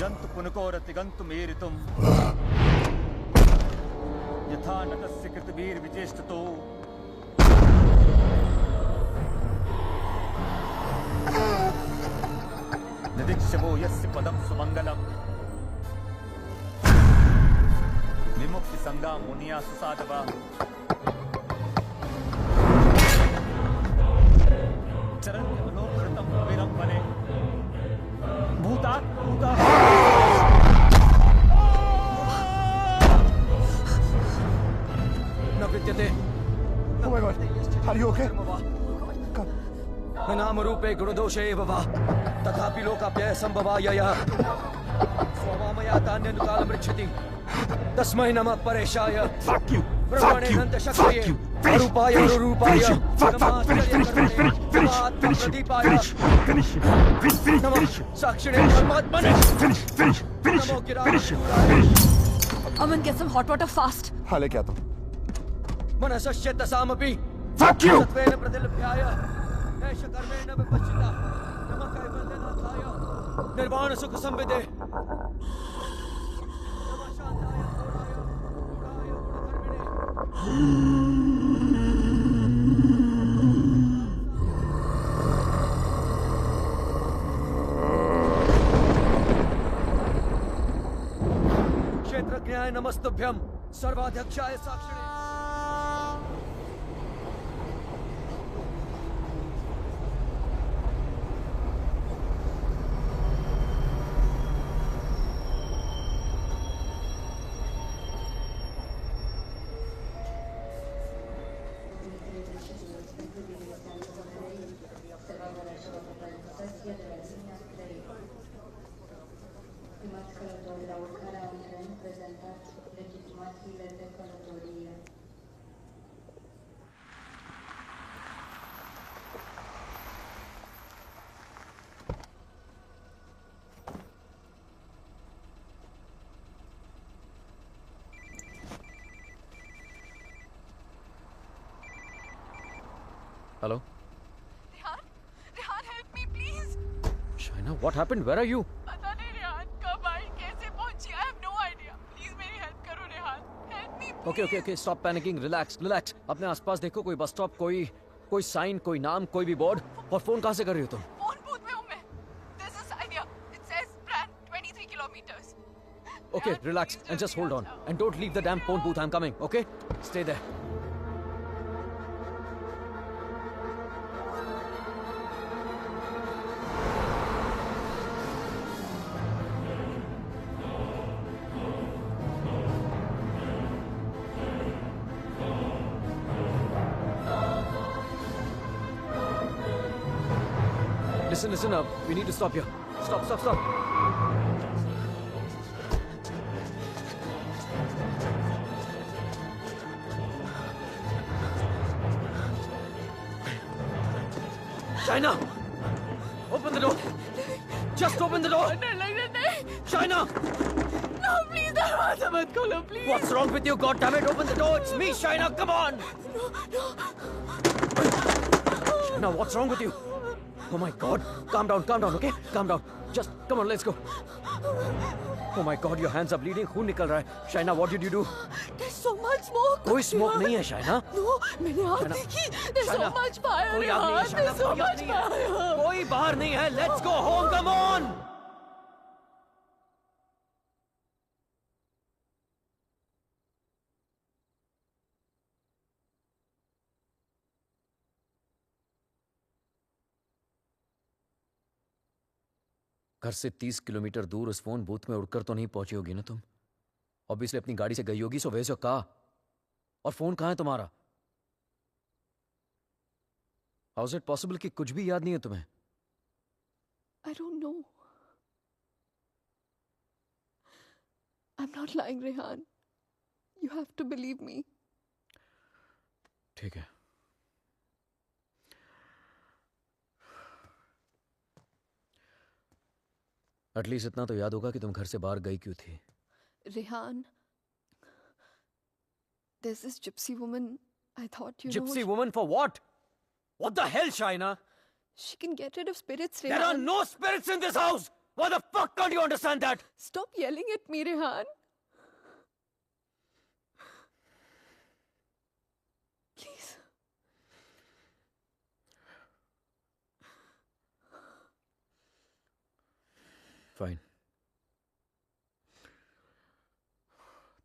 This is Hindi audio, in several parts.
जंतु पुनकोरतिगन्तुमेरितुम् यथा नटस्य कृतवीर्विचेष्टतो निदीक्षवो यस्य पदं सुमङ्गलम् विमुक्ति संगा मुनिया सुसाधवा चरण्य मनोकृतं अविरं वने भूतात् भूतात् न विद्यते। Oh my God, are you okay? नाम रूपे गुणदोषे एव वा तथापि लोकाप्यय संभवाययः स्वमामया तान्यनुकालं रक्षति तस्मै नमः परेशाय ब्रह्मणे नन्दशक्तये अरूपाय अरूपाय नमः साक्षिणे परमात्मने नमो गिराय। Aman, get some hot water fast. हाँ लेके आता हूँ। मनसस्य दशामपि सत्वेन प्रतिलभ्याय एष कर्मेण विपश्चिता नमः कैवल्यनाथाय निर्वाण सुख संविदे नमः शांताय घोराय गुणाय गुणधर्मिणे क्षेत्रज्ञाय नमस्तुभ्यं सर्वाध्यक्षाय साक्षिणे। Hello? Rehan, help me, please. Shaina, what happened? Where are you? पता नहीं रेहान कब आई, कैसे पहुंची? I have no idea. Please मेरी help करो Rehan. Help me, please. Okay. Stop panicking. Relax. अपने आसपास देखो कोई बस स्टॉप, कोई साइन, कोई नाम, कोई भी बोर्ड। और फोन कहाँ से कर रही हो तुम? फोन बूथ में हूँ मैं. There's a sign here. It says Pran 23 kilometers. Okay, Rehan, relax please and just जल्दी hold आ on. जाओ. And don't leave the damn phone booth. I'm coming. Okay? Stay there. Listen up. We need to stop here. Stop. Shaina! Open the door! Just open the door! डर लग रहा है. Shaina! No, please दरवाजा मत खोलो, please. What's wrong with you? God damn it! Open the door! It's me, Shaina! Come on! Shaina, what's wrong with you? Oh my God! Calm down, okay? Calm down. Just come on, let's go. Oh my God, your hands are bleeding. खून निकल रहा है. Shaina, what did you do? There's so much smoke. कोई smoke नहीं है, Shaina. No, मैंने आग Shaina, देखी. There's so Shaina, much fire. कोई आग नहीं है, Rehan. Shaina. There's so कोई आग much नहीं है. fire. कोई बाहर नहीं है. Let's go home. Come on. घर से 30 किलोमीटर दूर उस फोन बूथ में उड़कर तो नहीं पहुंची होगी ना तुम? ऑब्वियसली अपनी गाड़ी से गई होगी. So where your car? और फोन कहां है तुम्हारा? हाउ इज इट पॉसिबल कि कुछ भी याद नहीं है तुम्हें? I don't know. I'm not lying, Rehan. You have to believe me. ठीक है. एटलीस्ट इतना तो याद होगा कि तुम घर से बाहर गई क्यों थी. Rehan, there's this gypsy woman. I thought you know. Gypsy woman for what? What the hell, Shaina? She can get rid of spirits, There are Rehan. no spirits in this house. Why the fuck can't you understand that? Stop yelling at me, Rehan. Please. Fine.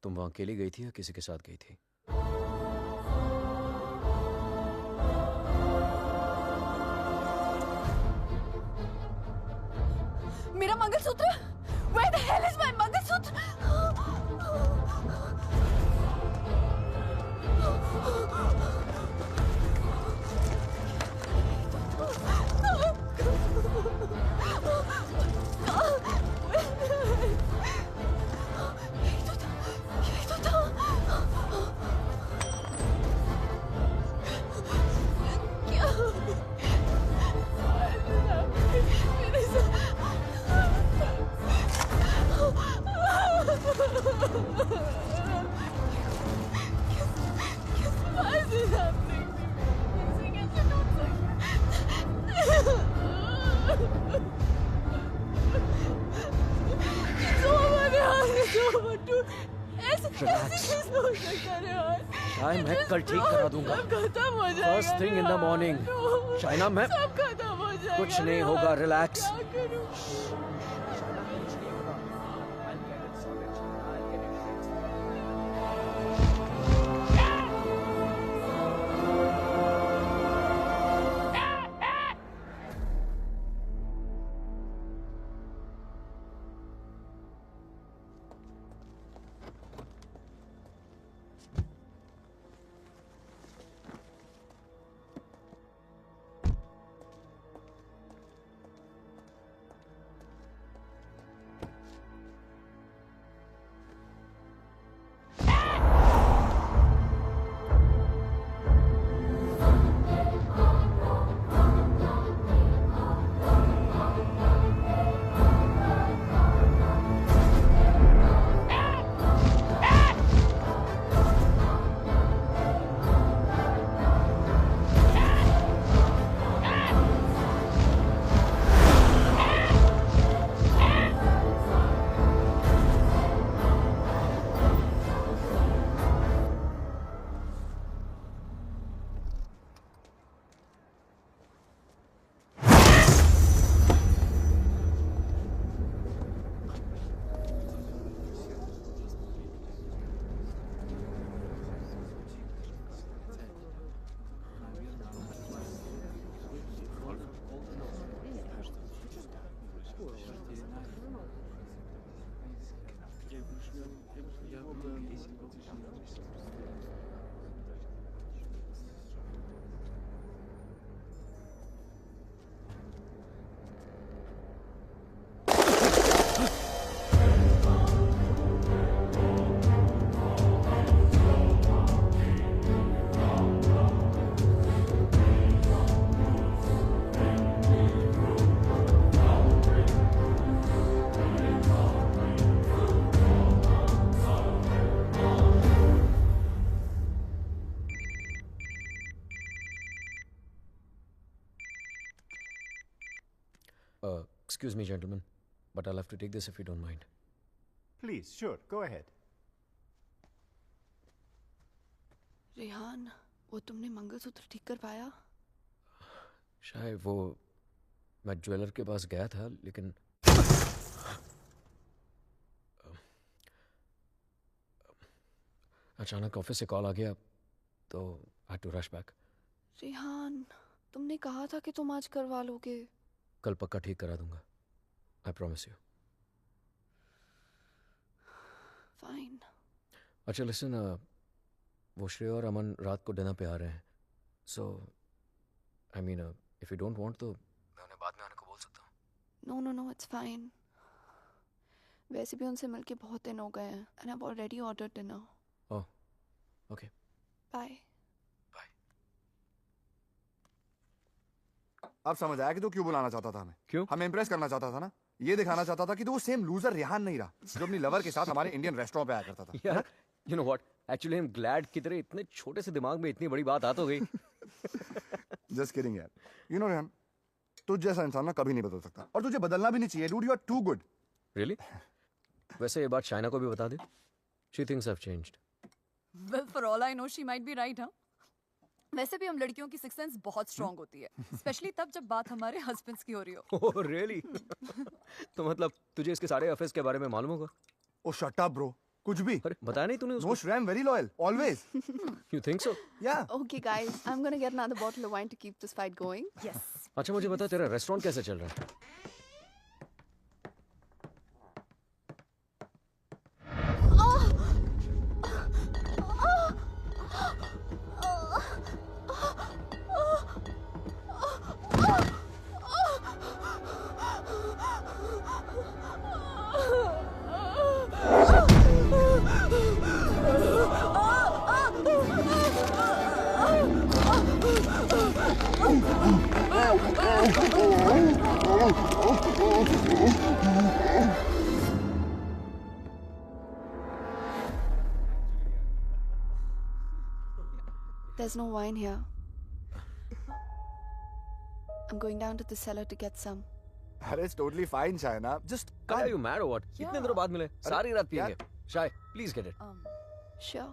तुम वहां अकेली गई थी या किसी के साथ गई थी? मेरा mangalsutra? Where the hell is my mangalsutra? यही तो था। क्या? मेरे Why is this happening to me? कैसे टूट शायद मैं कल ठीक करा दूंगा। खत्म हो जाएगा। First thing in the morning. Shaina मैं सब खत्म हो जाएगा। कुछ नहीं होगा, relax. क्या करूं? Excuse me, gentlemen, but I'll have to take this if you don't mind. Please, sure, go ahead. Rehan, वो तुमने मंगलसूत्र ठीक कर पाया? शायद वो मैं ज्वेलर के पास गया था, लेकिन अचानक ऑफिस से कॉल आ गया, तो I had to rush back. Rehan, तुमने कहा था कि तुम आज करवा लोगे। कल पक्का ठीक करा दूंगा. I promise you. Fine. अच्छा listen, वो श्रेया और अमन रात को डिनर पे आ रहे हैं. So, I mean, if you don't want तो मैं उन्हें बाद में आने को बोल सकता हूँ. No, it's fine. वैसे भी उनसे मिलके बहुत दिन हो गए हैं. And I've already ordered dinner. Oh, okay. Bye. अब समझ आया कि तू क्यों बुलाना चाहता था हमें. क्यों? हमें इम्प्रेस करना चाहता था ना. ये दिखाना चाहता था कि तू वो सेम लूजर रेहान नहीं रहा जो अपनी लवर के साथ हमारे इंडियन रेस्टोरेंट पे आया करता था. यार, you know what? Actually, I'm glad कि तेरे इतने छोटे से दिमाग में इतनी बड़ी बात आ तो गई. जस्ट किडिंग यार. यू नो रेहान, तुझ जैसा इंसान ना कभी नहीं बदल सकता, और तुझे बदलना भी नहीं चाहिए dude, you are too good. Really? वैसे ये बात शाइना को भी बता दे। She thinks I have changed. Well, for all I know, she might be right, हाँ? वैसे भी हम लड़कियों की सिक्स सेंस बहुत स्ट्रांग होती है, स्पेशली तब जब बात हमारे हस्बैंड्स की हो रही हो। Oh really? तो मतलब तुझे इसके सारे अफेयर्स के बारे में मालूम होगा? ओ शट अप ब्रो, कुछ भी। अरे बताया नहीं तूने नो उसको? Shreya, I am very loyal always. You think so? या Okay, guys, I'm gonna get another bottle of wine to keep this fight going. Yes. अच्छा मुझे बता तेरा रेस्टोरेंट कैसे चल रहा है? There's no wine here. I'm going down to the cellar to get some. अरे it's totally fine Shaina, just Are you mad or what? Yeah. इतने दिनों बाद मिले, सारी रात यार- पिएंगे। शाय, प्लीज गेट इट। Sure.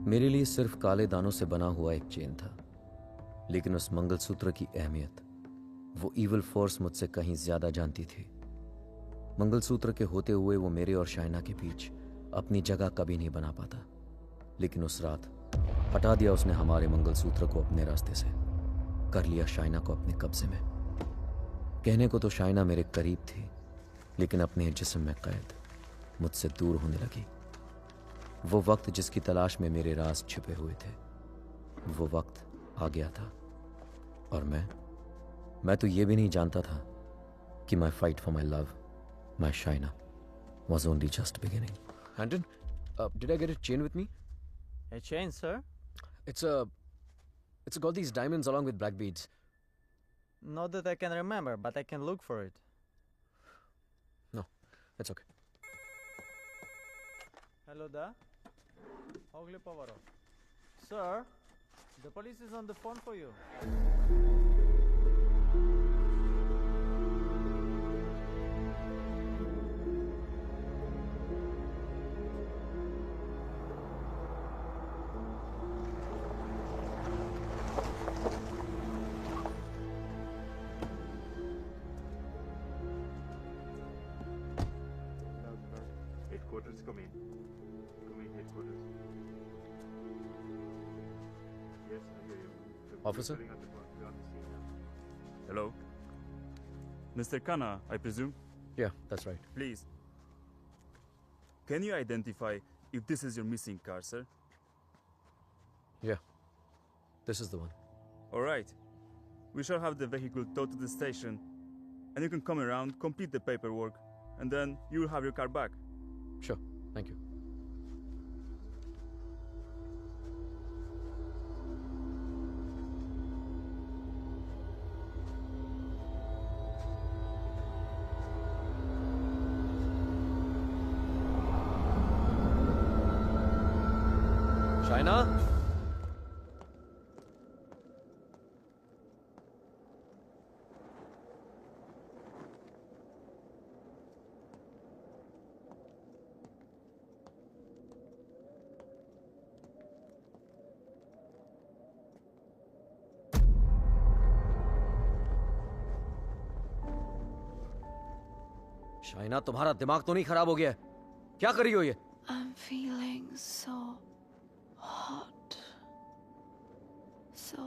मेरे लिए सिर्फ काले दानों से बना हुआ एक चेन था, लेकिन उस मंगलसूत्र की अहमियत वो इविल फोर्स मुझसे कहीं ज्यादा जानती थी। मंगलसूत्र के होते हुए वो मेरे और शाइना के बीच अपनी जगह कभी नहीं बना पाता, लेकिन उस रात हटा दिया उसने हमारे मंगलसूत्र को अपने रास्ते से, कर लिया शाइना को अपने कब्जे में। कहने को तो शाइना मेरे करीब थी, लेकिन अपने जिस्म में कैद मुझसे दूर होने लगी। वो वक्त जिसकी तलाश में मेरे राज छिपे हुए थे, वो वक्त आ गया था, और मैं तो ये भी नहीं जानता था कि माई fight for my love, my Shaina, was only just beginning. Anton, did I get a chain with me? A chain, sir? It's got these diamonds along with black beads. Not that I can remember, but I can look for it. No, it's okay. Hello there. Ogli Povaro. Sir, the police is on the phone for you. Headquarters, come in. Come in, headquarters. Yes, I hear you. The police Officer? filling out the form. We're on the scene now. Hello? Mr. Khanna, I presume? Yeah, that's right. Please. Can you identify if this is your missing car, sir? Yeah, this is the one. Alright. We shall have the vehicle towed to the station, and you can come around, complete the paperwork, and then you will have your car back. Sure, thank you. Shaina? Shaina, तुम्हारा दिमाग तो नहीं खराब हो गया है? क्या कर रही हो ये? I'm feeling so hot. So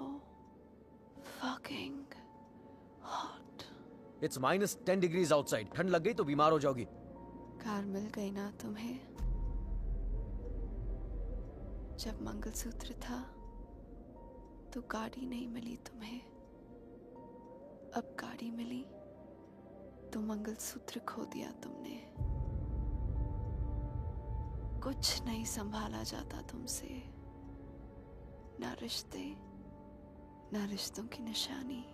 fucking hot. It's -10 degrees outside. ठंड लग गई तो बीमार हो जाओगी. कार मिल गई ना तुम्हें? जब मंगलसूत्र था तो गाड़ी नहीं मिली तुम्हें. अब गाड़ी मिली तो मंगलसूत्र खो दिया तुमने. कुछ नहीं संभाला जाता तुमसे. ना रिश्ते, ना रिश्तों की निशानी.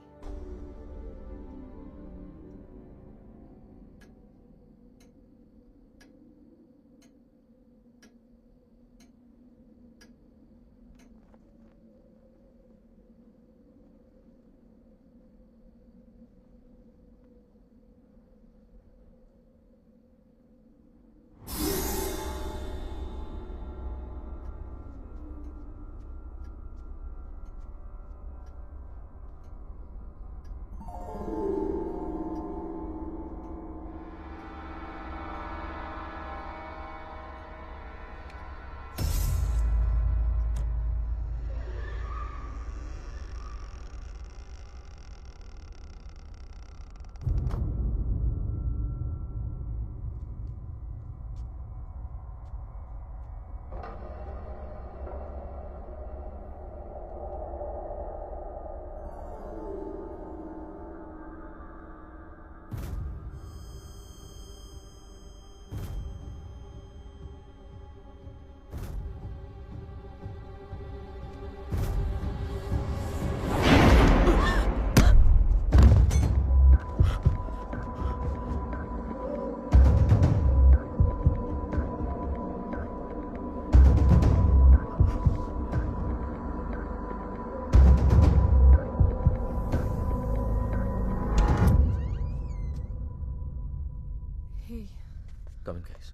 Come in, guys.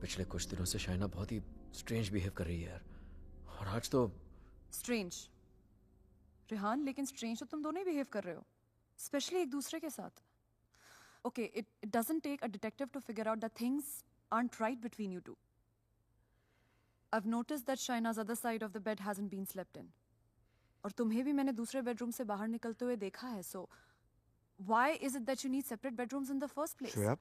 पिछले कुछ दिनों से शाइना बहुत ही स्ट्रेंज बिहेव कर रही है यार. और आज तो स्ट्रेंज रेहान, लेकिन स्ट्रेंज तो तुम दोनों ही बिहेव कर रहे हो, स्पेशली एक दूसरे के साथ. Okay, it doesn't take a detective to figure out the things aren't right between you two. I've noticed that Shaina's other side of the bed hasn't been slept in. और तुम्हें भी मैंने दूसरे बेडरूम से बाहर निकलते हुए देखा है. So why is it that you need separate bedrooms in the first place? Shreya,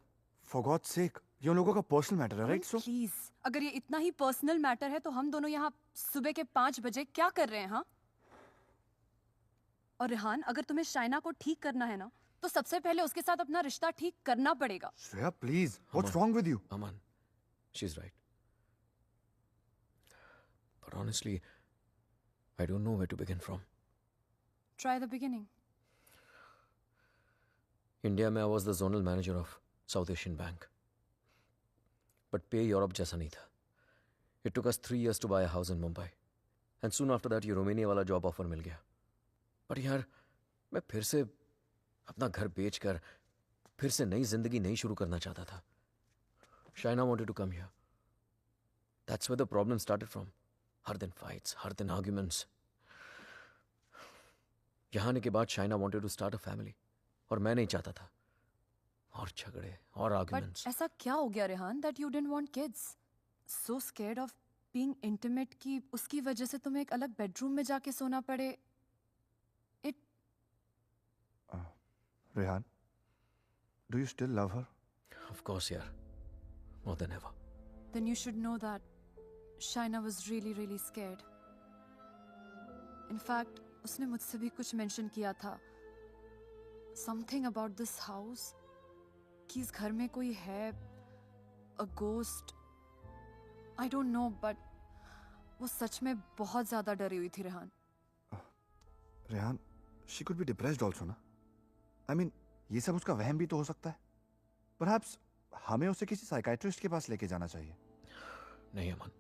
for God's sake, ये उन लोगों का पर्सनल मैटर है, राइट? सो प्लीज, अगर ये इतना ही पर्सनल मैटर है तो हम दोनों यहाँ सुबह के 5 बजे क्या कर रहे हैं? हाँ, और रेहान, अगर तुम्हें शाइना को ठीक करना है ना, तो सबसे पहले उसके साथ अपना रिश्ता ठीक करना पड़ेगा. Shreya, please, what's wrong with you? Aman, she's right. But honestly, I don't know where to begin from. Try the beginning. India में I was the zonal manager of South Asian Bank. But pay Europe जैसा नहीं था. It took us 3 years to buy a house in Mumbai. And soon after that, ये रोमानिया वाला job offer मिल गया. But यार, मैं फिर से अपना घर बेचकर फिर से नई जिंदगी नहीं शुरू करना चाहता था. Shaina wanted to come here. That's where the problem started from. हर दिन fights, हर दिन arguments. यहाँ आने के बाद Shaina wanted to start a family. और मैं नहीं चाहता था. और झगड़े और But arguments. ऐसा क्या हो गया Rehan that you didn't want kids? So scared of being intimate कि उसकी वजह से तुम्हें एक अलग बेडरूम में जाके सोना पड़े. Rehan, do you still love her? Of course, यार. More than ever. Then you should know that Shaina was really, really scared. In fact, उसने मुझसे भी कुछ mention किया था. Something about this house. कि इस घर में कोई है. A ghost. I don't know, but वो सच में बहुत ज़्यादा डरी हुई थी Rehan. Rehan, she could be depressed also, ना? I mean, ये सब उसका वहम भी तो हो सकता है. Perhaps हमें उसे किसी साइकाइट्रिस्ट के पास लेके जाना चाहिए. नहीं अमन,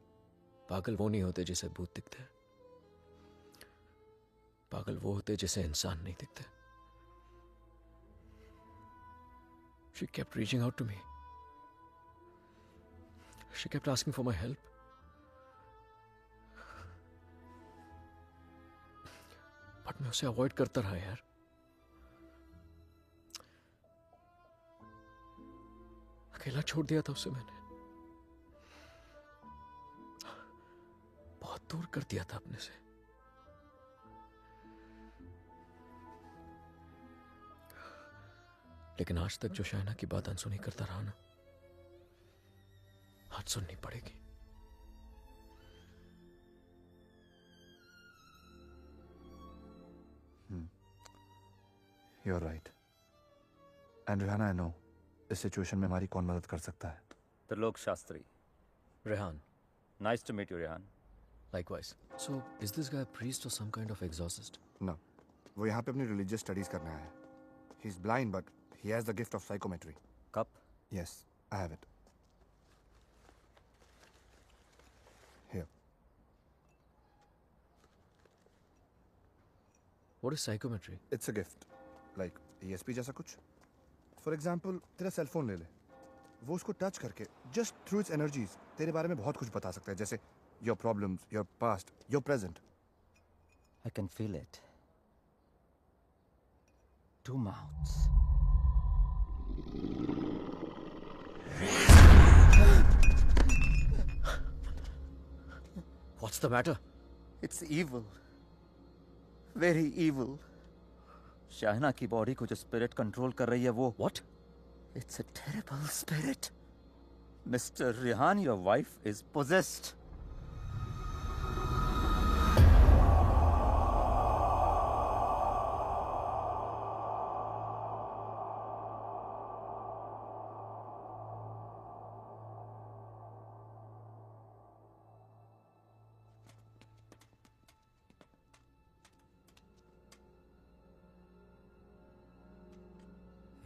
पागल वो नहीं होते जिसे भूत दिखते हैं. पागल वो होते जिसे इंसान नहीं दिखते. She kept reaching out to me, She kept asking for my help. But मैं उसे अवॉइड करता रहा यार. अकेला छोड़ दिया था उसे मैंने. बहुत दूर कर दिया था अपने से. लेकिन आज तक जो शायना की बात अनसुनी करता रहा ना, आज सुननी पड़ेगी. You're right. And Rihanna, I know इस सिचुएशन में हमारी कौन मदद कर सकता है. Trilok Shastri. Rehan, Nice to meet you, Rehan. likewise. So, is this guy a priest or some kind of exorcist? No, वो यहाँ पे अपनी religious studies करने आया है. He's blind, but he has the gift of psychometry. कब? Yes, I have it. Here. What is psychometry? It's a gift. Like ESP जैसा कुछ. For example, तेरा सेल फोन ले ले. वो उसको टच करके just through its energies तेरे बारे में बहुत कुछ बता सकता है. जैसे your problems, your past, your present. I can feel it. Two mouths. What's the matter? It's evil. Very evil. शाहना की बॉडी को जो स्पिरिट कंट्रोल कर रही है वो. What? It's a terrible spirit. Mr. Rehan, your wife is possessed.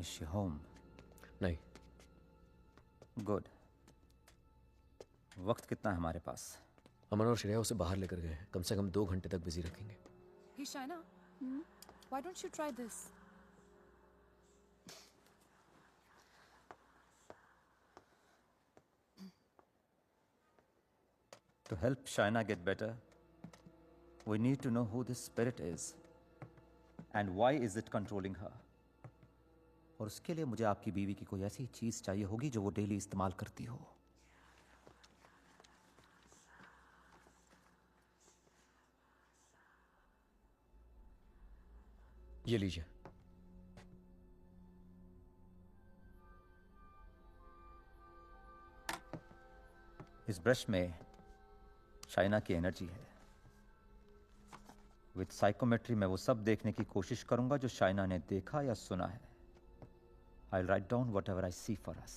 Is she home? नहीं. Good. वक्त कितना है हमारे पास? अमन और श्रेया उसे बाहर लेकर गए हैं. कम से कम 2 घंटे तक बिजी रखेंगे. Hey Shaina, why don't you try this? To help Shaina get better, we need to know who this spirit is and why is it controlling her. और उसके लिए मुझे आपकी बीवी की कोई ऐसी चीज चाहिए होगी जो वो डेली इस्तेमाल करती हो. ये लीजिए. इस ब्रश में शाइना की एनर्जी है. विद साइकोमेट्री मैं वो सब देखने की कोशिश करूंगा जो शाइना ने देखा या सुना है. I'll write down whatever I see for us.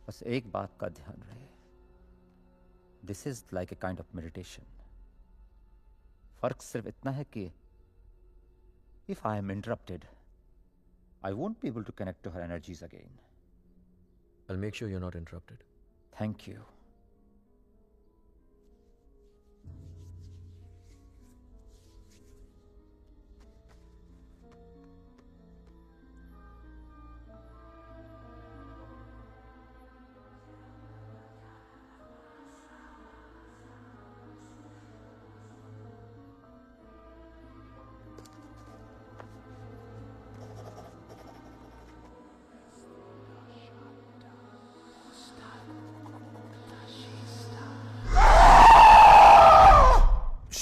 बस एक बात का ध्यान रहे. This is like a kind of meditation. फर्क सिर्फ इतना है कि if I am interrupted, I won't be able to connect to her energies again. I'll make sure you're not interrupted. Thank you.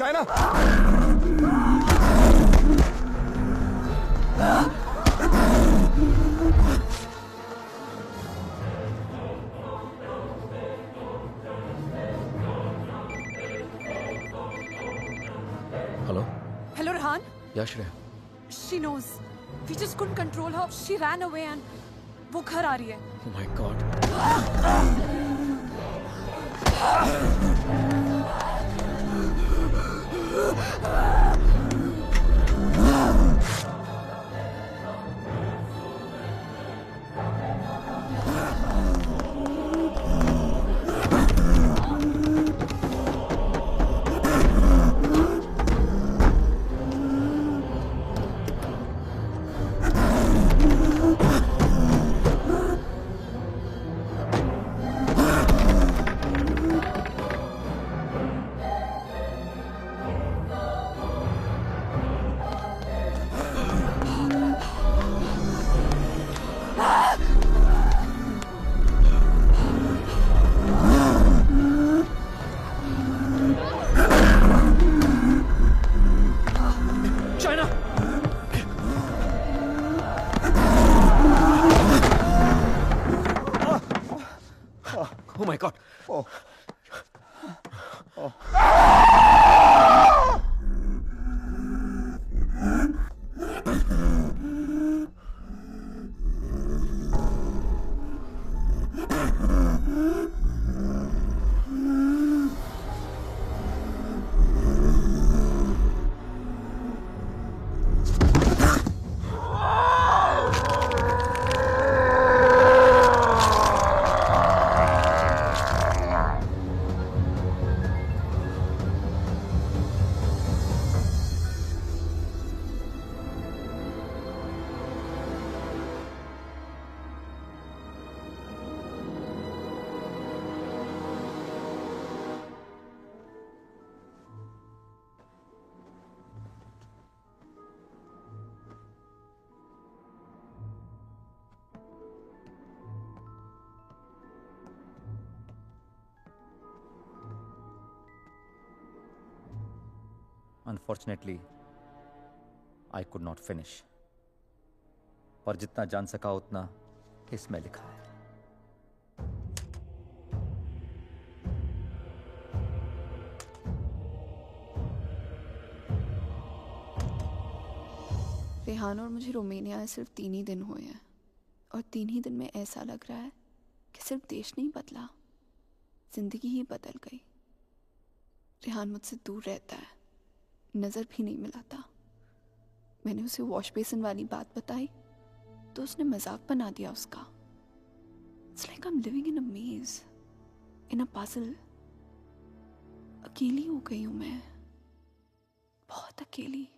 Shaina! Hello? Hello Rehan. Yeah, Shreya. She knows. We just couldn't control her. She ran away and वो घर आ रही है. Oh my God. Unfortunately, I could not finish. पर जितना जान सका उतना इसमें लिखा है. रेहान और मुझे रोमानिया आए सिर्फ 3 ही दिन हुए हैं और 3 ही दिन में ऐसा लग रहा है कि सिर्फ देश नहीं बदला, जिंदगी ही बदल गई। रेहान मुझसे दूर रहता है, नज़र भी नहीं मिलाता। मैंने उसे वॉश बेसिन वाली बात बताई तो उसने मजाक बना दिया उसका। It's like I am living in a maze, in a puzzle. अकेली हो गई हूँ मैं, बहुत अकेली।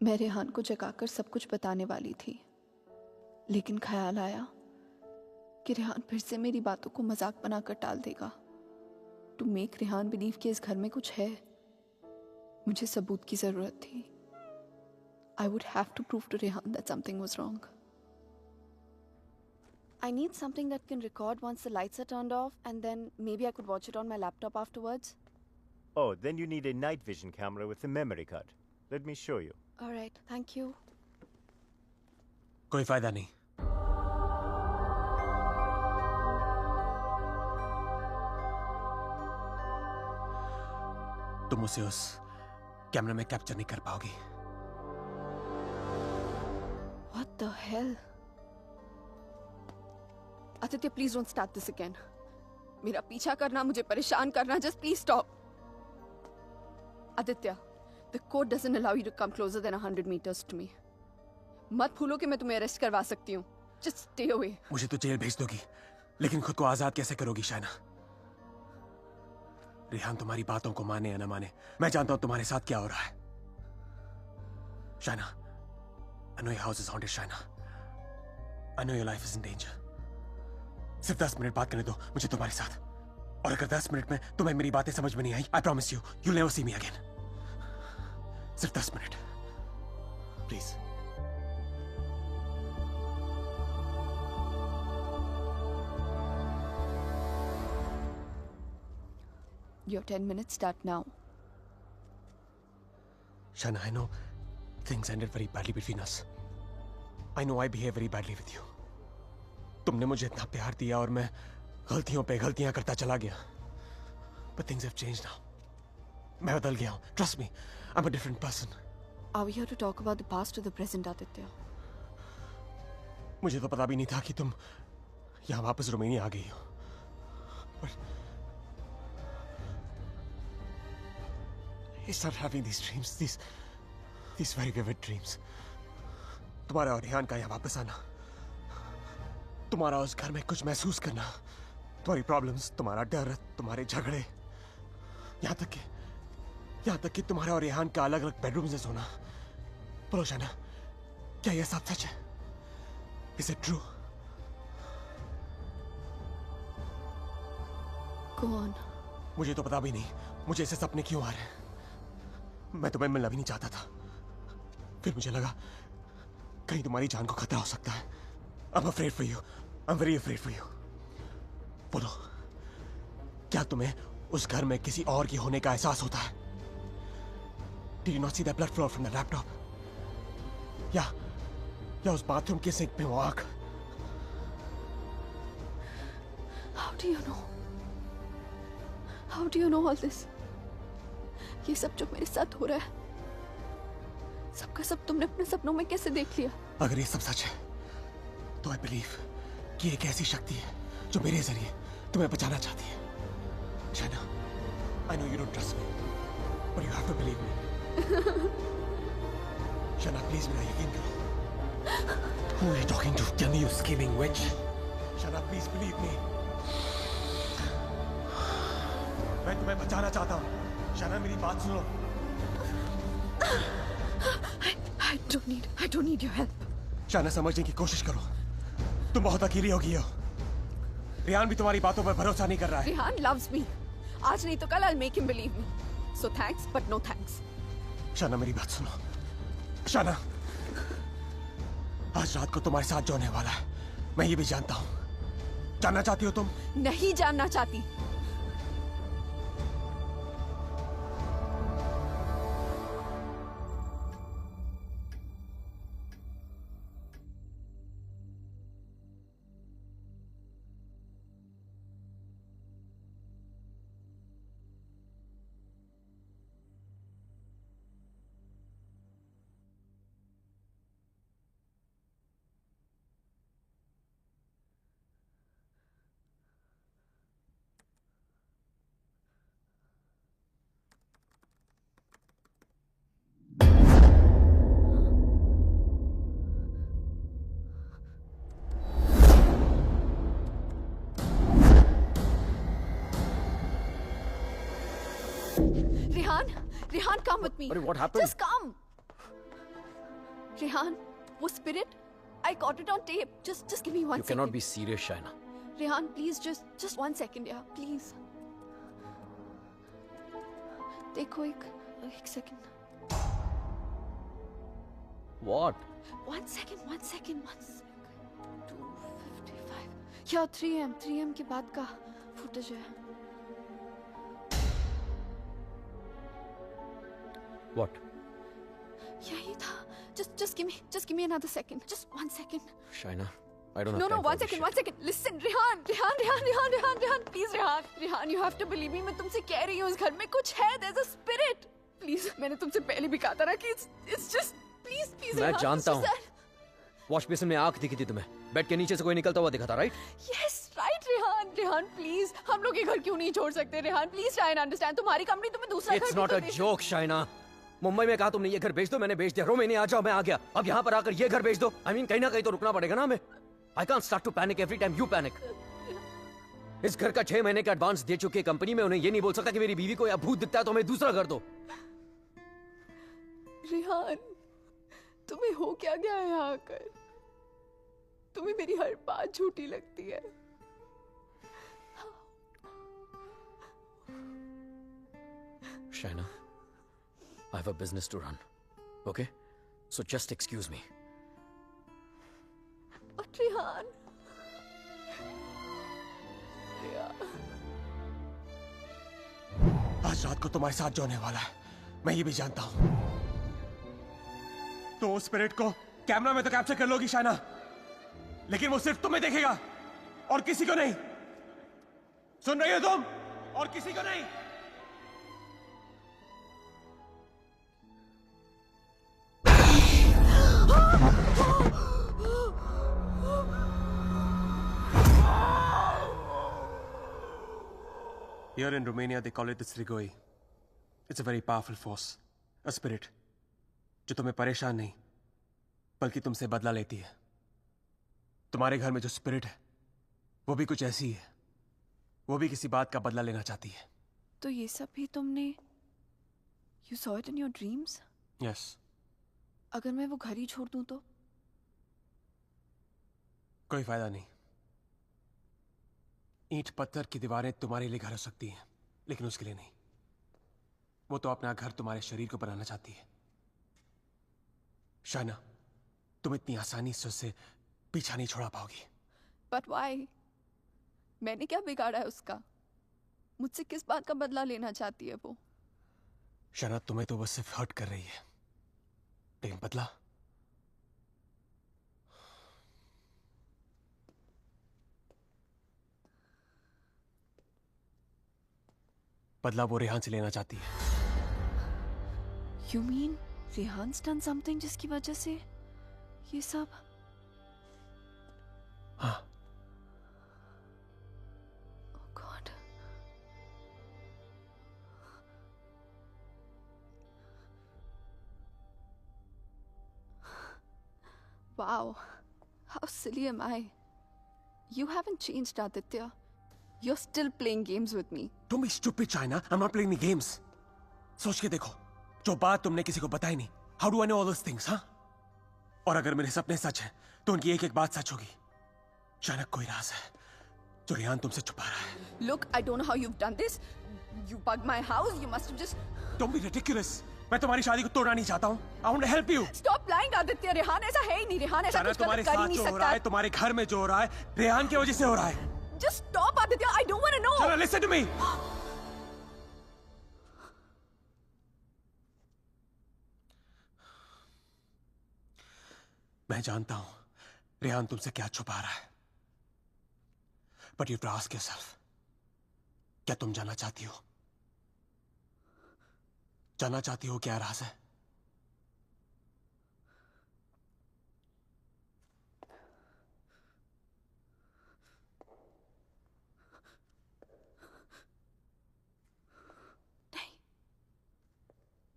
मैं रेहान को जगाकर सब कुछ बताने वाली थी, लेकिन ख्याल आया कि रेहान फिर से मेरी बातों को मजाक बनाकर टाल देगा। टू मेक रेहान बिलीव कि इस घर में कुछ है, मुझे सबूत की जरूरत थी। I would have to prove to Rehan that something was wrong. I need something that can record once the lights are turned off, and then maybe I could watch it on my laptop afterwards. Oh, then you need a night vision camera with a memory card. Let me show you. All right, thank you. कोई फायदा नहीं। तुम उसे उस कैमरे में कैप्चर नहीं कर पाओगी। What the hell? Aditya, please don't start this again. मेरा पीछा करना, मुझे परेशान करना, just please stop. Aditya, the code doesn't allow you to come closer than 100 meters to me. मत भूलो कि मैं तुम्हें अरेस्ट करवा सकती हूँ. Just stay away. मुझे तो जेल भेज दोगी, लेकिन खुद को आजाद कैसे करोगी शाइना? रेहान तुम्हारी बातों को माने या न माने, मैं जानता हूं तुम्हारे साथ क्या हो रहा है। Shaina, I know your house is haunted, Shaina. I know your life is in danger. सिर्फ 10 मिनट बात करने दो मुझे तुम्हारे साथ। और अगर 10 मिनट में तुम्हें मेरी बातें समझ में नहीं आई, I promise you, you'll never see me again. सिर्फ 10 minute, please. Your 10 minutes start now. Shaina, I know things ended very badly between us. I know I behaved very badly with you. तुमने मुझे इतना प्यार दिया और मैं गलतियों पे गलतियां करता चला गया। But things have changed now. मैं बदल गया हूँ. Trust me, I'm a different person. Are we here to talk about the past or the present, Aditya? मुझे तो पता भी नहीं था कि तुम यहाँ वापस रोमानिया आ गई हो। But I started having these dreams, these very vivid dreams. तुम्हारा और रेहान का यहाँ वापस आना, तुम्हारा उस घर में कुछ महसूस करना, तुम्हारी प्रॉब्लम्स, तुम्हारा डर, तुम्हारे झगड़े, यहाँ तक कि तुम्हारा और रेहान का अलग अलग बेडरूम से सोना। बोलो शाइना, क्या ये सब सच है? Is it true? Go on. मुझे तो पता भी नहीं मुझे ऐसे सपने क्यों आ रहे हैं। मैं तुम्हें मिलना भी नहीं चाहता था, फिर मुझे लगा कहीं तुम्हारी जान को खतरा हो सकता है। I'm afraid for you. I'm very afraid for you. बोलो, क्या तुम्हें उस घर में किसी और की होने का एहसास होता है? Did you not see that blood flow from the laptop? या उस बाथरूम के सिंक में वो आग? How do you know? How do you know all this? ये सब जो मेरे साथ हो रहा है, सबका सब तुमने अपने सपनों में कैसे देख लिया? अगर ये सब सच है, तो I believe कि एक ऐसी शक्ति है जो मेरे जरिए तुम्हें बचाना चाहती है। Shaina, I know you don't trust me, but you have to believe me. Shaina, please मेरा यकीन करो। Who are you talking to? Tell me, you scheming witch. Shaina, please believe me. मैं तुम्हें बचाना चाहता हूँ। शाइना, मेरी बात सुनो। I don't need your help. Shaina, समझने की कोशिश करो। तुम बहुत अकेली हो गई हो। रेहान भी तुम्हारी बातों पर भरोसा नहीं कर रहा है। Rehan loves me. आज नहीं तो कल I'll make him believe me. So thanks, but no thanks. Shaina, मेरी बात सुनो। शाइना, आज रात को तुम्हारे साथ जो होने वाला है, मैं ये भी जानता हूँ। जानना चाहती हो तुम? नहीं जानना चाहती। Rehan, come with me. What happened? Just come. Rehan, वो spirit, I caught it on tape. Just give me 1 You second. cannot be serious, Shaina. Rehan, please, just 1 second, yeah, please. देखो एक second. What? 1 second. 2:55. Yeah, 3 am के बाद का footage है. What? यही था. Just give me another second. Just 1 second. Shaina, I don't have No, time for 1 this second, shit. 1 second. Listen, Rehan, please, Rehan, you have to believe me. मैं तुमसे कह रही हूँ इस घर में कुछ है. There's a spirit. Please, मैंने तुमसे पहले भी कहा था ना कि it's just please, मैं Rehan, जानता it's हूँ. just that- वॉश बेसिन में आंख दिखी थी तुम्हें. बेड के नीचे से कोई निकलता हुआ दिखा था, right? Yes, right, Rehan, please. हम लोग ये घर क्यों नहीं छोड़ सकते, Rehan? Please try and understand. तुम्हारी कंपनी तुम्हें दूसरा घर It's भी not तो a they- joke, Shaina. Mumbai में कहा तुमने ये घर बेच दो, मैंने बेच दिया. रोमेनिया आ जाओ, मैं आ गया. अब यहाँ पर आकर ये घर बेच दो. I mean, कहीं ना कहीं तो रुकना पड़ेगा ना हमें. I can't start to panic every time you panic. इस घर का 6 महीने का एडवांस दे चुकी कंपनी में उन्हें ये नहीं बोल सकता कि मेरी बीवी को या भूत दिखता है तो हमें दूसरा घर दो. रेहान, तुम्हें हो क्या गया है यहाँ आकर? तुम्हें मेरी हर बात झूठी लगती है. Shaina, I have a business to run. Okay? So just excuse me. But Rehan, आज रात को तुम्हारे साथ जो होने वाला है मैं ये भी जानता हूं. तो उस स्पिरिट को कैमरा में तो कैप्चर कर लोगी शाइना, लेकिन वो सिर्फ तुम्हें देखेगा और किसी को नहीं. सुन रही हो तुम? और किसी को नहीं. Here in Romania, they call it the Strigoi. It's a very powerful force, a spirit, जो तुम्हें परेशान नहीं, बल्कि तुमसे बदला लेती है. तुम्हारे घर में जो स्पिरिट है, वो भी कुछ ऐसी है. वो भी किसी बात का बदला लेना चाहती है. तो ये सब भी तुमने You saw it in your dreams? Yes. अगर मैं वो घर ही छोड़ दूं तो? कोई फायदा नहीं. ईंट पत्थर की दीवारें तुम्हारे लिए घर हो सकती हैं, लेकिन उसके लिए नहीं. वो तो अपना घर तुम्हारे शरीर को बनाना चाहती है. शाइना, तुम इतनी आसानी से उससे पीछा नहीं छोड़ा पाओगी. But why? मैंने क्या बिगाड़ा है उसका? मुझसे किस बात का बदला लेना चाहती है वो? शाइना, तुम्हें तो वो सिर्फ हर्ट कर रही है, लेकिन बदला? बदला वो रेहान से लेना चाहती है. You mean Rehan's done something जिसकी वजह से ये सब? हाँ. Oh God. Wow. How silly am I? You haven't changed, Aditya. You're still playing games with me. Don't be stupid, China. I'm not playing any games. सोच के देखो, जो बात तुमने किसी को बताई नहीं. How do I know all those things, हाँ? और अगर मेरे सपने सच हैं, तो उनकी एक-एक बात सच होगी. अचानक कोई राज है, जो रेहान तुमसे छुपा रहा है. Look, I don't know how you've done this. You bugged my house. You must have just. Don't be ridiculous. मैं तुम्हारी शादी को तोड़ना नहीं चाहता हूँ. I want to help you. Stop lying, Aditya. Rehan ऐसा है ही नहीं. रेहान ऐसा कुछ तुम्हारे गलत कर ही साथ नहीं जो हो रहा सकता. है, तुम्हारे घर में जो हो रहा है, रेहान की वजह से हो रहा है. Just stop, Aditya. I don't want to know. Chana, listen to me. मैं जानता हूं रेहान तुमसे क्या छुपा रहा है. But you have to ask yourself, क्या तुम जानना चाहती हो? जानना चाहती हो क्या राज है?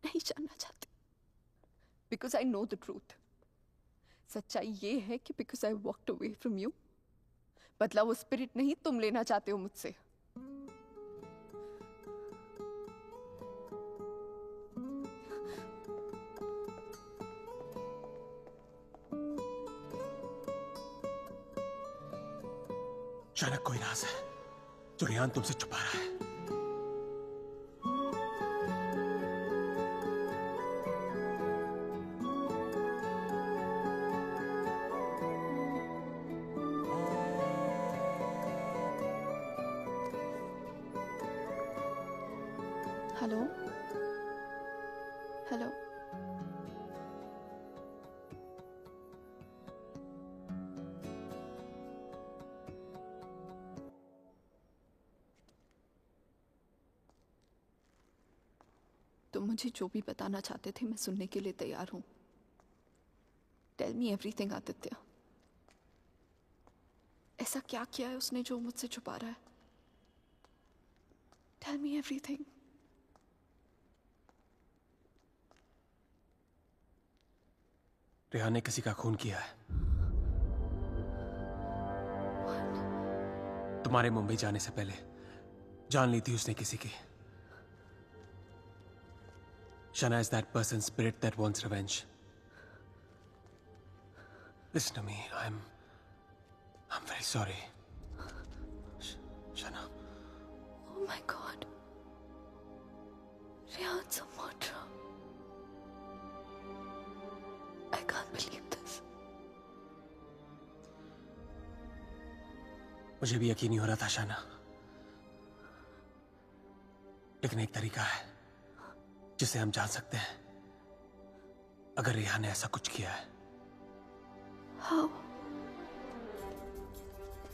नहीं जानना चाहती. Because I know the truth. सच्चाई ये है कि because I walked away from you, बदला वो स्पिरिट नहीं तुम लेना चाहते हो मुझसे. अचानक कोई राज है जो रेहान तुमसे छुपा रहा है। Hello hello. तुम मुझे जो भी बताना चाहते थे मैं सुनने के लिए तैयार हूं। Tell me everything Aditya. ऐसा क्या किया है उसने जो मुझसे छुपा रहा है? Tell me everything. रेहान ने किसी का खून किया है। तुम्हारे मुंबई जाने से पहले जान ली थी उसने किसी की। Shana is that person's spirit that wants revenge. Listen to me. I'm very sorry. Shana. Oh my God. Rehan's a murderer. I can't believe this. मुझे भी यकीन नहीं हो रहा था शाना, लेकिन एक तरीका है जिसे हम जान सकते हैं अगर रेहान ने ऐसा कुछ किया है। How?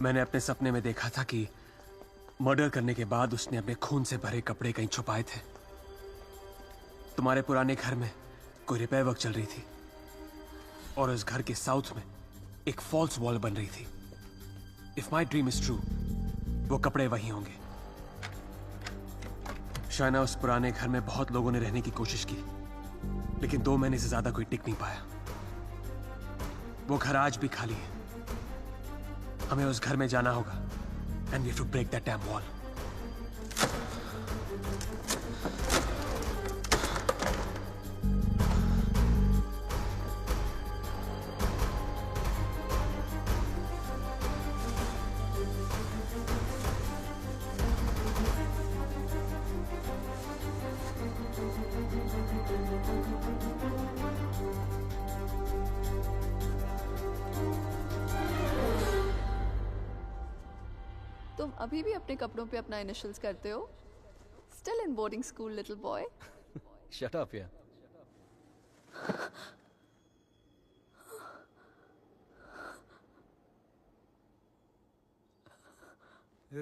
मैंने अपने सपने में देखा था कि मर्डर करने के बाद उसने अपने खून से भरे कपड़े कहीं छुपाए थे। तुम्हारे पुराने घर में कोई रिपेयर वर्क चल रही थी और उस घर के साउथ में एक फॉल्स वॉल बन रही थी। If my dream is true, वो कपड़े वही होंगे। शायना, उस पुराने घर में बहुत लोगों ने रहने की कोशिश की, लेकिन 2 महीने से ज्यादा कोई टिक नहीं पाया। वो घर आज भी खाली है। हमें उस घर में जाना होगा and we have to break that damn wall. तुम अभी भी अपने कपड़ों पे अपना इनिशियल्स करते हो? Still in boarding school, little boy. Shut up, yeah.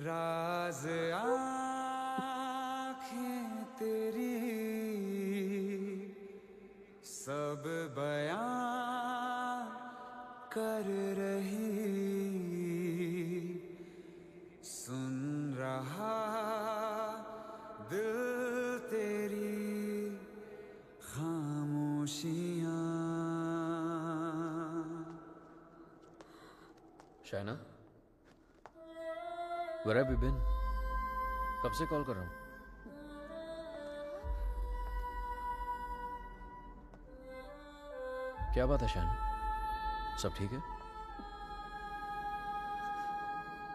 राज आँखें तेरी सब बयां कर रही, सुन रहा दिल तेरी खामोशियां। Shaina, where have you been? कब से कॉल कर रहा हूं? क्या बात है शायना? सब ठीक है?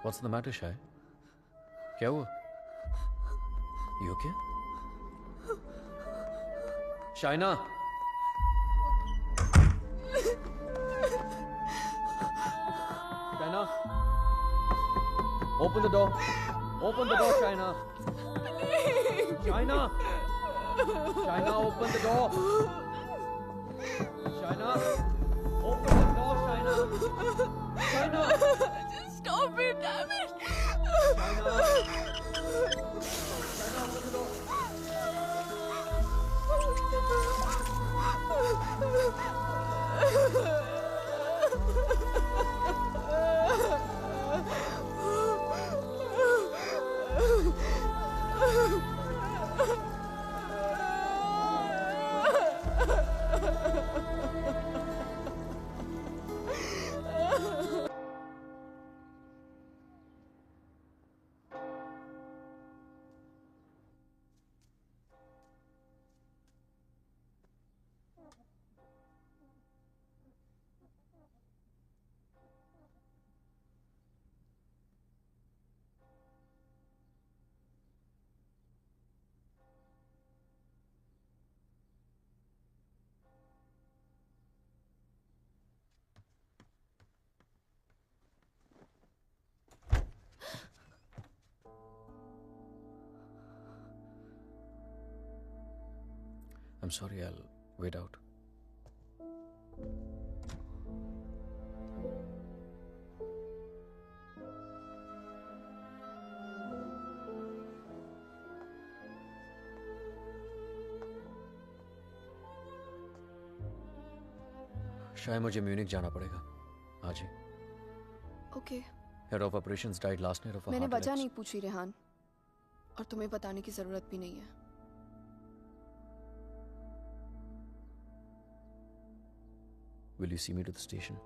What's the matter, शाय? क्या हुआ? You okay? Shaina! Shaina! Open the door! Open the door, Shaina! Shaina! Shaina, open the door! Shaina! Open the door, Shaina! Shaina! Just stop it, damn it! Shaina! Shaina, open the door! I'm sorry, I'll wait out. शायद मुझे म्यूनिक जाना पड़ेगा आज ही. Okay. Head of operations died last night off मैंने वजह नहीं पूछी रेहान, और तुम्हें बताने की जरूरत भी नहीं है. Will you see me to the station?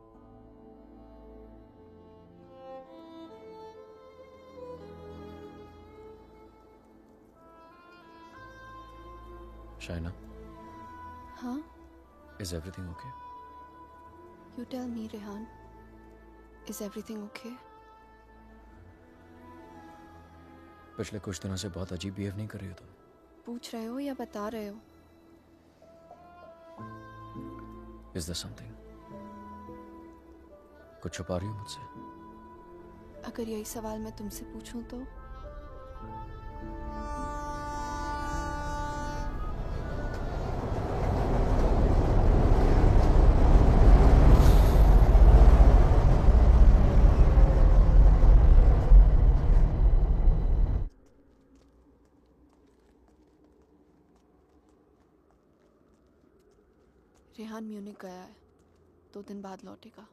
Shaina, हाँ? is everything okay? You tell me, Rehan. Is everything okay? पिछले कुछ दिनों से बहुत अजीब बिहेव नहीं कर रही हो तुम. पूछ रहे हो या बता रहे हो? Is there something? कुछ छुपा रही हो मुझसे? अगर यही सवाल मैं तुमसे पूछूं तो? रेहान म्यूनिक गया है, 2 दिन बाद लौटेगा.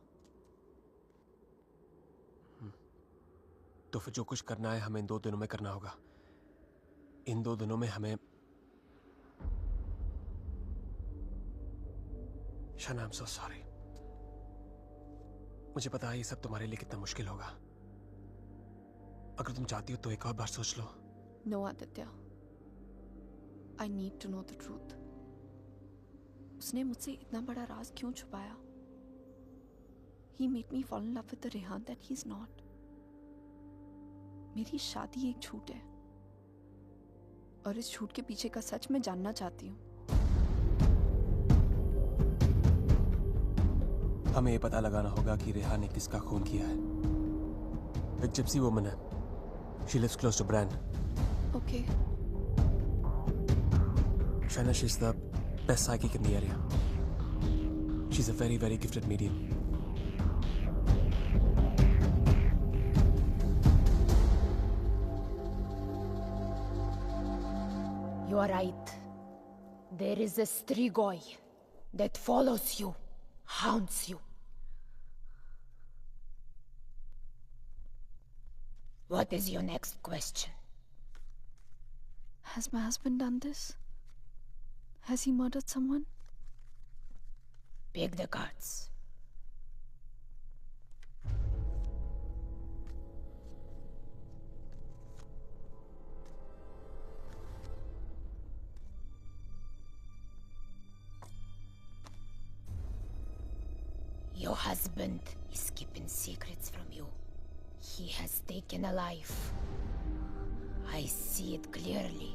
तो फिर जो कुछ करना है हमें इन 2 दिनों में करना होगा. इन 2 दिनों में हमें शाना, आई एम सो सॉरी. मुझे पता है ये सब तुम्हारे लिए कितना मुश्किल होगा. अगर तुम चाहती हो तो एक और बार सोच लो. No Aditya, I need to know the truth. उसने मुझसे इतना बड़ा राज क्यों छुपाया? He made me fall in love with the Rehan that he's not. मेरी शादी एक झूठ है, और इस झूठ के पीछे का सच मैं जानना चाहती हूँ. हमें ये पता लगाना होगा कि रेहान ने किसका खून किया है. एक जिप्सी वुमन है. She lives close to Bran. Okay. Shaina, she's the best psychic in the area. She's a very, very gifted medium. You are right. There is a Strigoi that follows you, haunts you. What is your next question? Has my husband done this? Has he murdered someone? Pick the cards. Your husband is keeping secrets from you. He has taken a life. I see it clearly.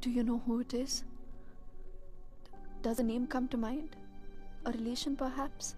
Do you know who it is? Does a name come to mind? A relation, perhaps?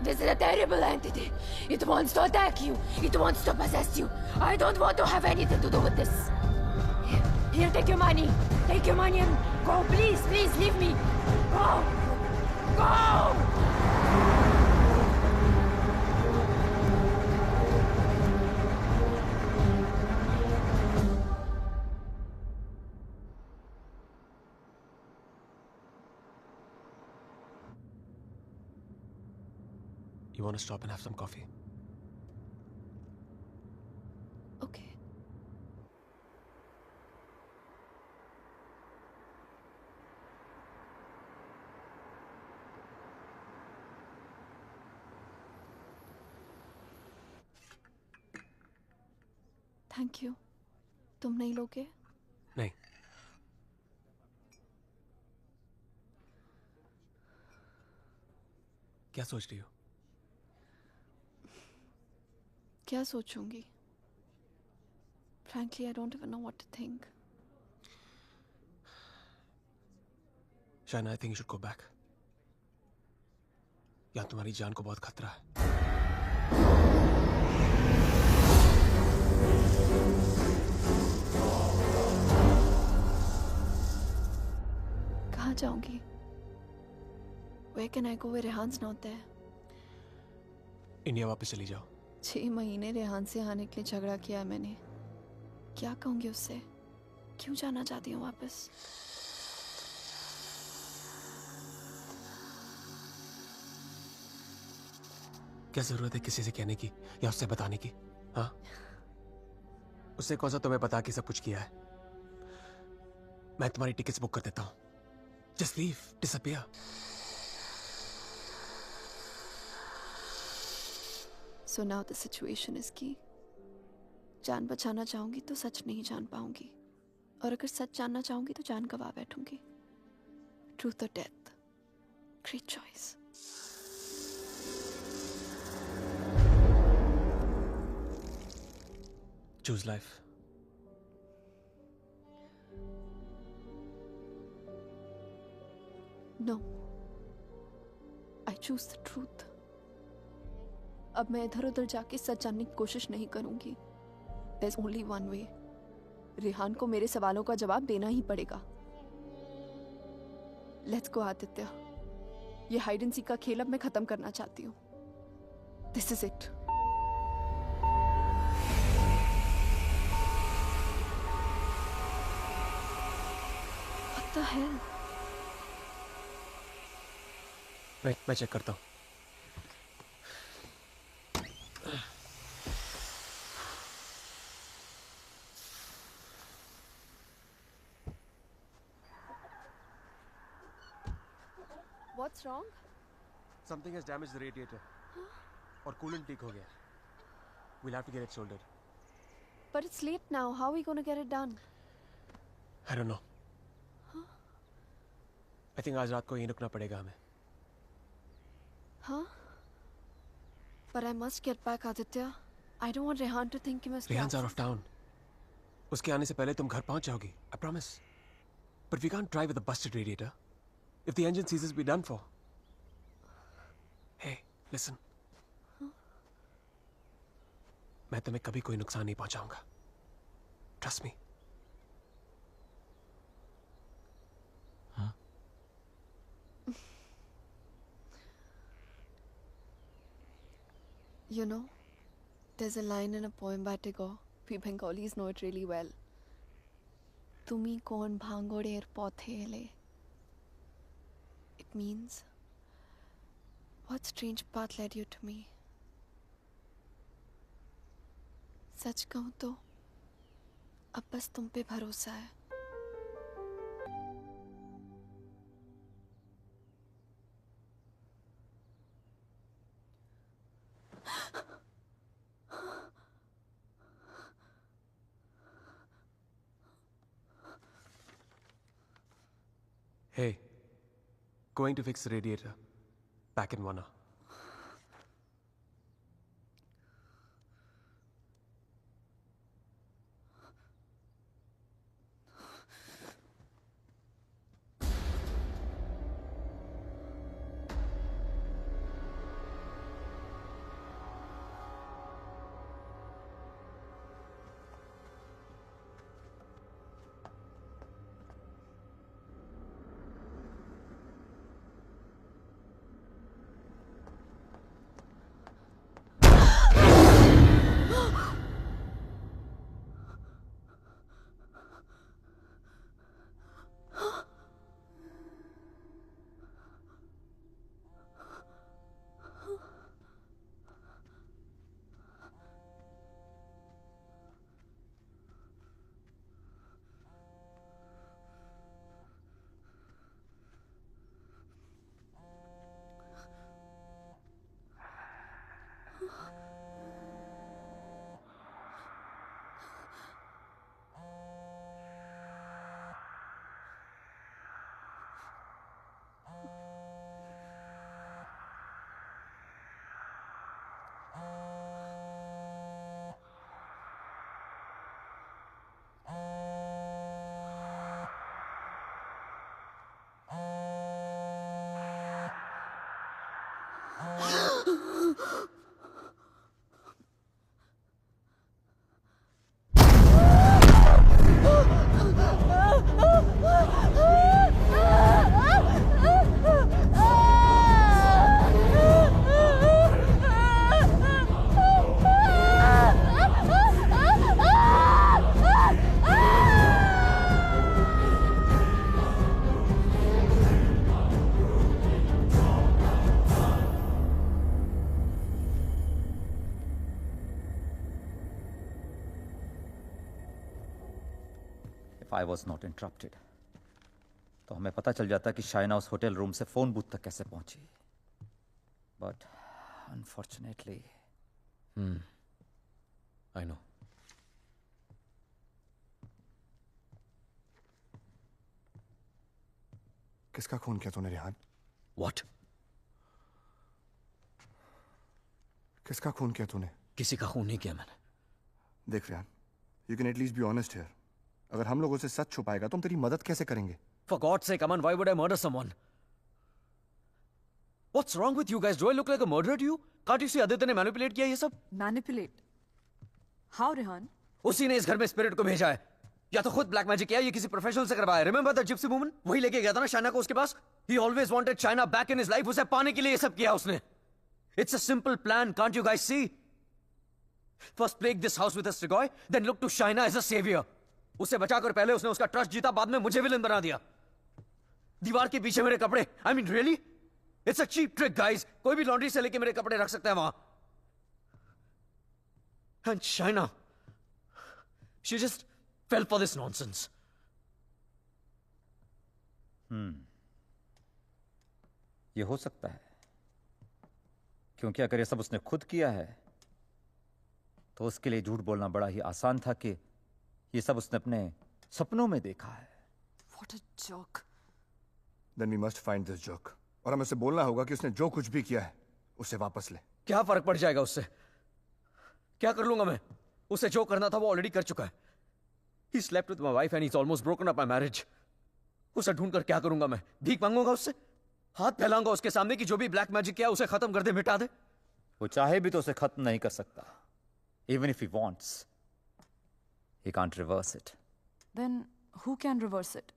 This is a terrible entity. It wants to attack you. It wants to possess you. I don't want to have anything to do with this. Here, take your money. Take your money and go. Please, please, leave me. Go. Go! You want to stop and have some coffee? Okay. Thank you. तुम नहीं लोगे? नहीं। क्या सोच रही हो? क्या सोचूंगी? Frankly, I don't even know what to think. Shaina, I think you should go back. यहाँ तुम्हारी जान को बहुत खतरा है। कहाँ जाऊंगी? Where can I go where Rehan's not there? India वापस चली जाओ। 6 महीने रेहान से आने के लिए झगड़ा किया मैंने। क्या कहूंगी उससे? क्यों जाना चाहती हूँ वापस? क्या जरूरत है किसी से कहने की या उससे बताने की? हाँ, उससे कौन सा तुम्हें बता के सब कुछ किया है? मैं तुम्हारी टिकट्स बुक कर देता हूँ। Just leave, disappear. So now the situation is key. जान बचाना चाहूंगी तो सच नहीं जान पाऊंगी, और अगर सच जानना चाहूंगी तो जान गवा बैठूंगी। Truth or death? Great choice. Choose life. No. I choose the truth. अब मैं इधर उधर जाके सच जानने की कोशिश नहीं करूंगी। There's only one way. Rehan को मेरे सवालों का जवाब देना ही पड़ेगा। Let's go, Aditya. ये हाइड एंड सीक का खेल अब मैं खत्म करना चाहती हूँ। This is it. What the hell? मैं चेक करता हूँ। What's wrong? Something has damaged the radiator. और कूलेंट लीक हो गया। We'll have to get it soldered. But it's late now. How are we going to get it done? I don't know. I think आज रात को यहीं रुकना पड़ेगा हमें। Huh? But I must get back, Aditya. I don't want Rehan to think he must. Rehan's out of town. उसके आने से पहले तुम घर पहुंच जाओगी। I promise. But we can't drive with a busted radiator. If the engine seizes, we're done for. Hey, listen. मैं तुम्हें कभी कोई नुकसान नहीं पहुंचाऊंगा। Trust me. हाँ? You know, there's a line in a poem by Tagore. We Bengalis know it really well. Tumi kon bhangoder pothele. It means, what strange path led you to me? सच कहूं तो अब बस तुम पे भरोसा है। Hey, going to fix the radiator. Back in 1 hour. If I was not interrupted, तो हमें पता चल जाता कि शाइना उस होटल रूम से फोन बूथ तक कैसे पहुंची. But unfortunately, I know. किसका खून किया तूने रेहान? What? किसका खून किया तूने? किसी का खून नहीं किया मैंने. देख Rehan, you can at least be honest here. अगर हम लोगों से सच छुपाएगा तो हम तेरी मदद कैसे करेंगे? For God's sake, Aman, why would I murder someone? What's wrong with you guys? Do I look like a murderer to you? Can't you see Aditya ने manipulate किया ये सब? Manipulate? How, Rehan? उसी ने इस घर में स्पिरिट को भेजा है. या तो खुद ब्लैक मैजिक किया या किसी प्रोफेशनल से करवाया. Remember the gypsy woman? वही लेके गया था ना शाइना को उसके पास. He always wanted Shaina back in his life. उसे पाने के लिए ये सब किया उसने. It's a simple plan. Can't you guys see? First plague this house with a Strigoi, then look to Shaina as a savior. उसे बचाकर पहले उसने उसका ट्रस्ट जीता, बाद में मुझे विलन बना दिया. दीवार के पीछे मेरे कपड़े. I mean, really? It's a cheap trick, guys. कोई भी लॉन्ड्री से लेके मेरे कपड़े रख सकता है वहां. And Shaina, she just fell for this nonsense. ये हो सकता है, क्योंकि अगर ये सब उसने खुद किया है तो उसके लिए झूठ बोलना बड़ा ही आसान था कि ये सब उसने अपने सपनों में देखा है. What a joke. Then we must find this joke. और हमें उसे बोलना होगा कि उसने जो कुछ भी किया है उसे वापस ले. क्या फर्क पड़ जाएगा उससे? क्या कर लूंगा मैं? उसे जो करना था वो ऑलरेडी कर चुका है. He slept with my wife and he's almost broken up my marriage. उसे ढूंढकर क्या करूंगा मैं? भीख मांगूंगा उससे? हाथ फैलाऊंगा उसके सामने कि जो भी ब्लैक मैजिक किया उसे खत्म कर दे, मिटा दे? वो चाहे भी तो उसे खत्म नहीं कर सकता. Even if he wants, he can't reverse it. Then who can reverse it?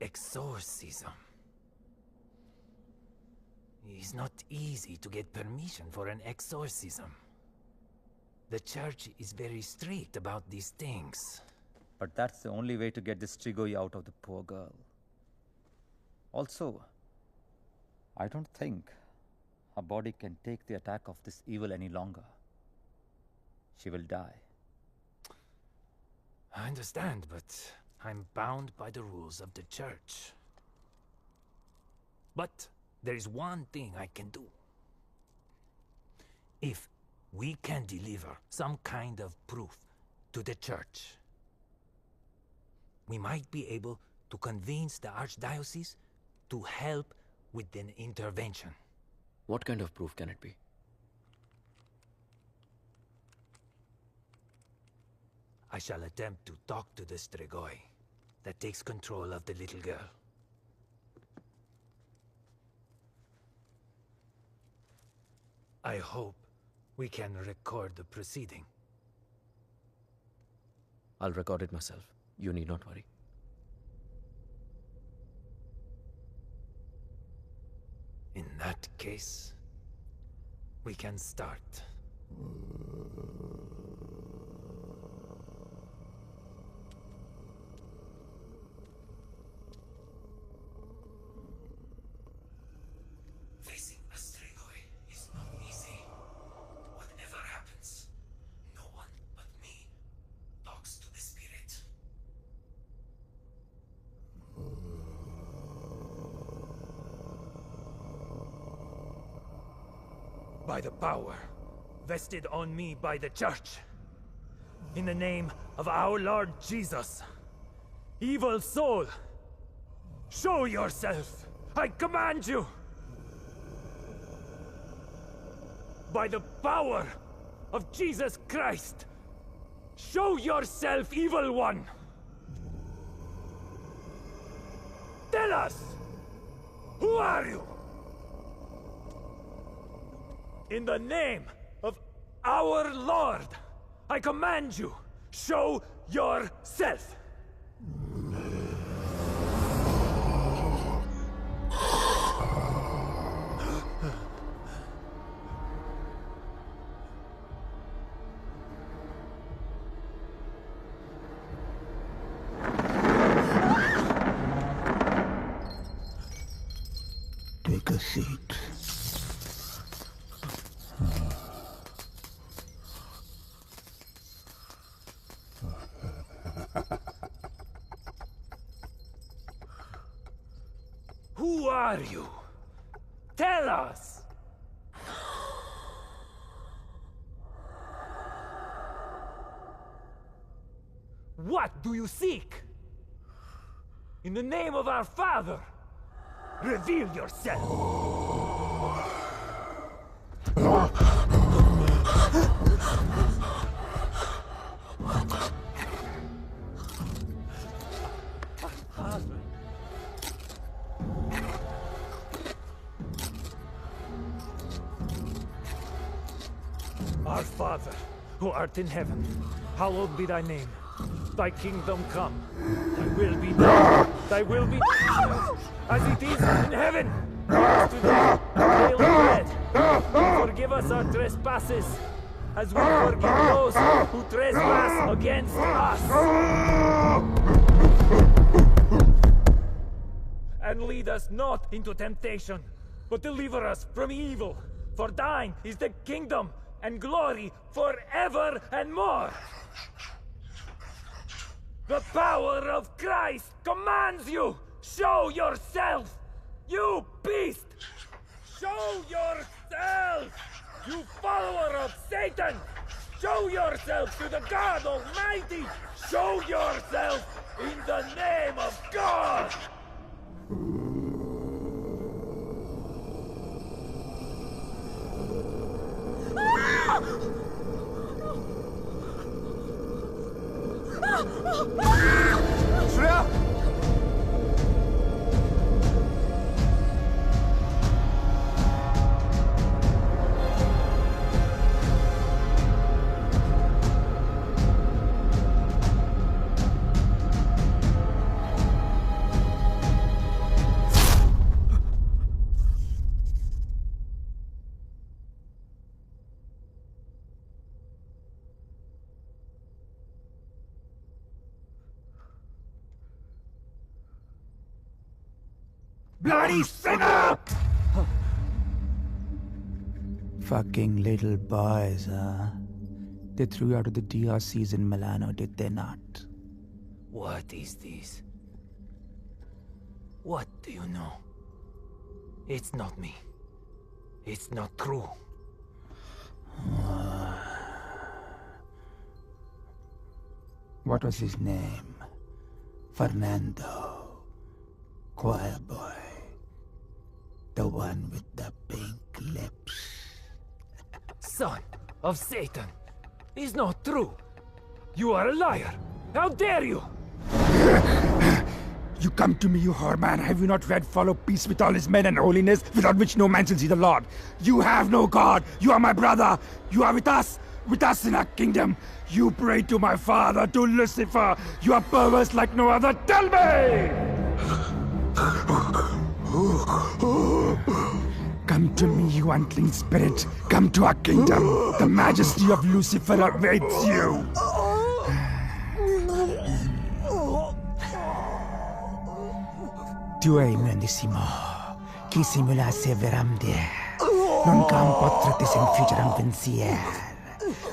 Exorcism. It's not easy to get permission for an exorcism. The church is very strict about these things. But that's the only way to get this Strigoi out of the poor girl. Also, I don't think her body can take the attack of this evil any longer. She will die. I understand, but I'm bound by the rules of the church. But there is one thing I can do. If we can deliver some kind of proof to the church, we might be able to convince the archdiocese to help with an intervention. What kind of proof can it be? I shall attempt to talk to the Strigoi that takes control of the little girl. I hope we can record the proceeding. I'll record it myself. You need not worry. In that case, we can start. Facing a straightaway is not easy. Whatever happens, no one but me talks to the spirit. By the power vested on me by the Church, in the name of our Lord Jesus, evil soul, show yourself! I command you! By the power of Jesus Christ, show yourself, evil one! Tell us! Who are you? In the name of our Lord, I command you, show yourself! Take a seat. Who are you? Tell us! What do you seek? In the name of our Father, reveal yourself! Our Father, who art in heaven, hallowed be thy name. Thy kingdom come. Thy will be done. Thy will be done as it is in heaven. Give us today our daily bread. And forgive us our trespasses, as we forgive those who trespass against us. And lead us not into temptation, but deliver us from evil. For thine is the kingdom and glory forever and more. The power of Christ commands you! Show yourself! You beast! Show yourself! You follower of Satan! Show yourself to the God Almighty! Show yourself in the name of God! Shreya! Bloody sinner! Fucking little boys, huh? They threw you out of the DRCs in Milano, did they not? What is this? What do you know? It's not me. It's not true. What was his name? Fernando. Choir boy. The one with the pink lips. Son of Satan. It's not true. You are a liar. How dare you? You come to me, you whoreman. Have you not read follow peace with all his men and holiness, without which no man shall see the Lord? You have no God. You are my brother. You are with us in our kingdom. You pray to my father, to Lucifer. You are perverse like no other. Tell me! Come to me, you unclean spirit. Come to our kingdom. The majesty of Lucifer awaits you. Tu hai mendissimo. Chi simula severamde. Non campo te semficeram pensier.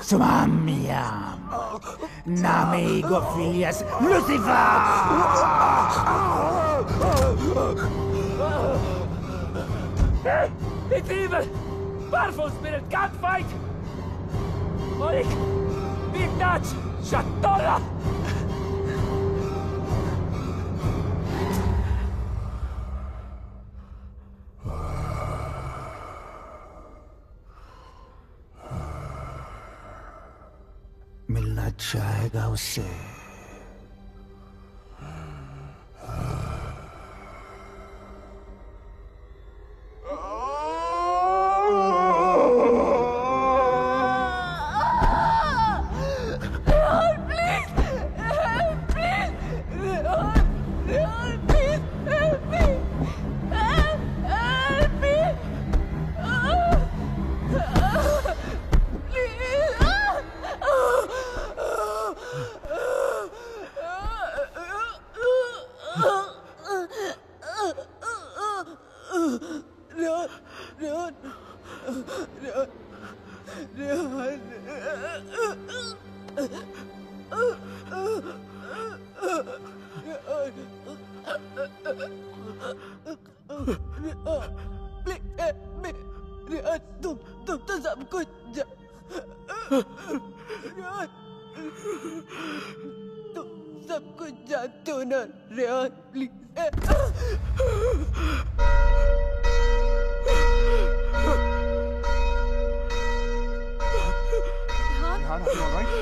Sumamiam. Name ego filias Lucifer. It's evil! Powerful spirit can't fight! Olik! Big Dutch! Shatola! मिलना चाहेगा उससे तुम तो सब कुछ तुम सब कुछ जानते हो ना Rehan please Rehan, are you all right?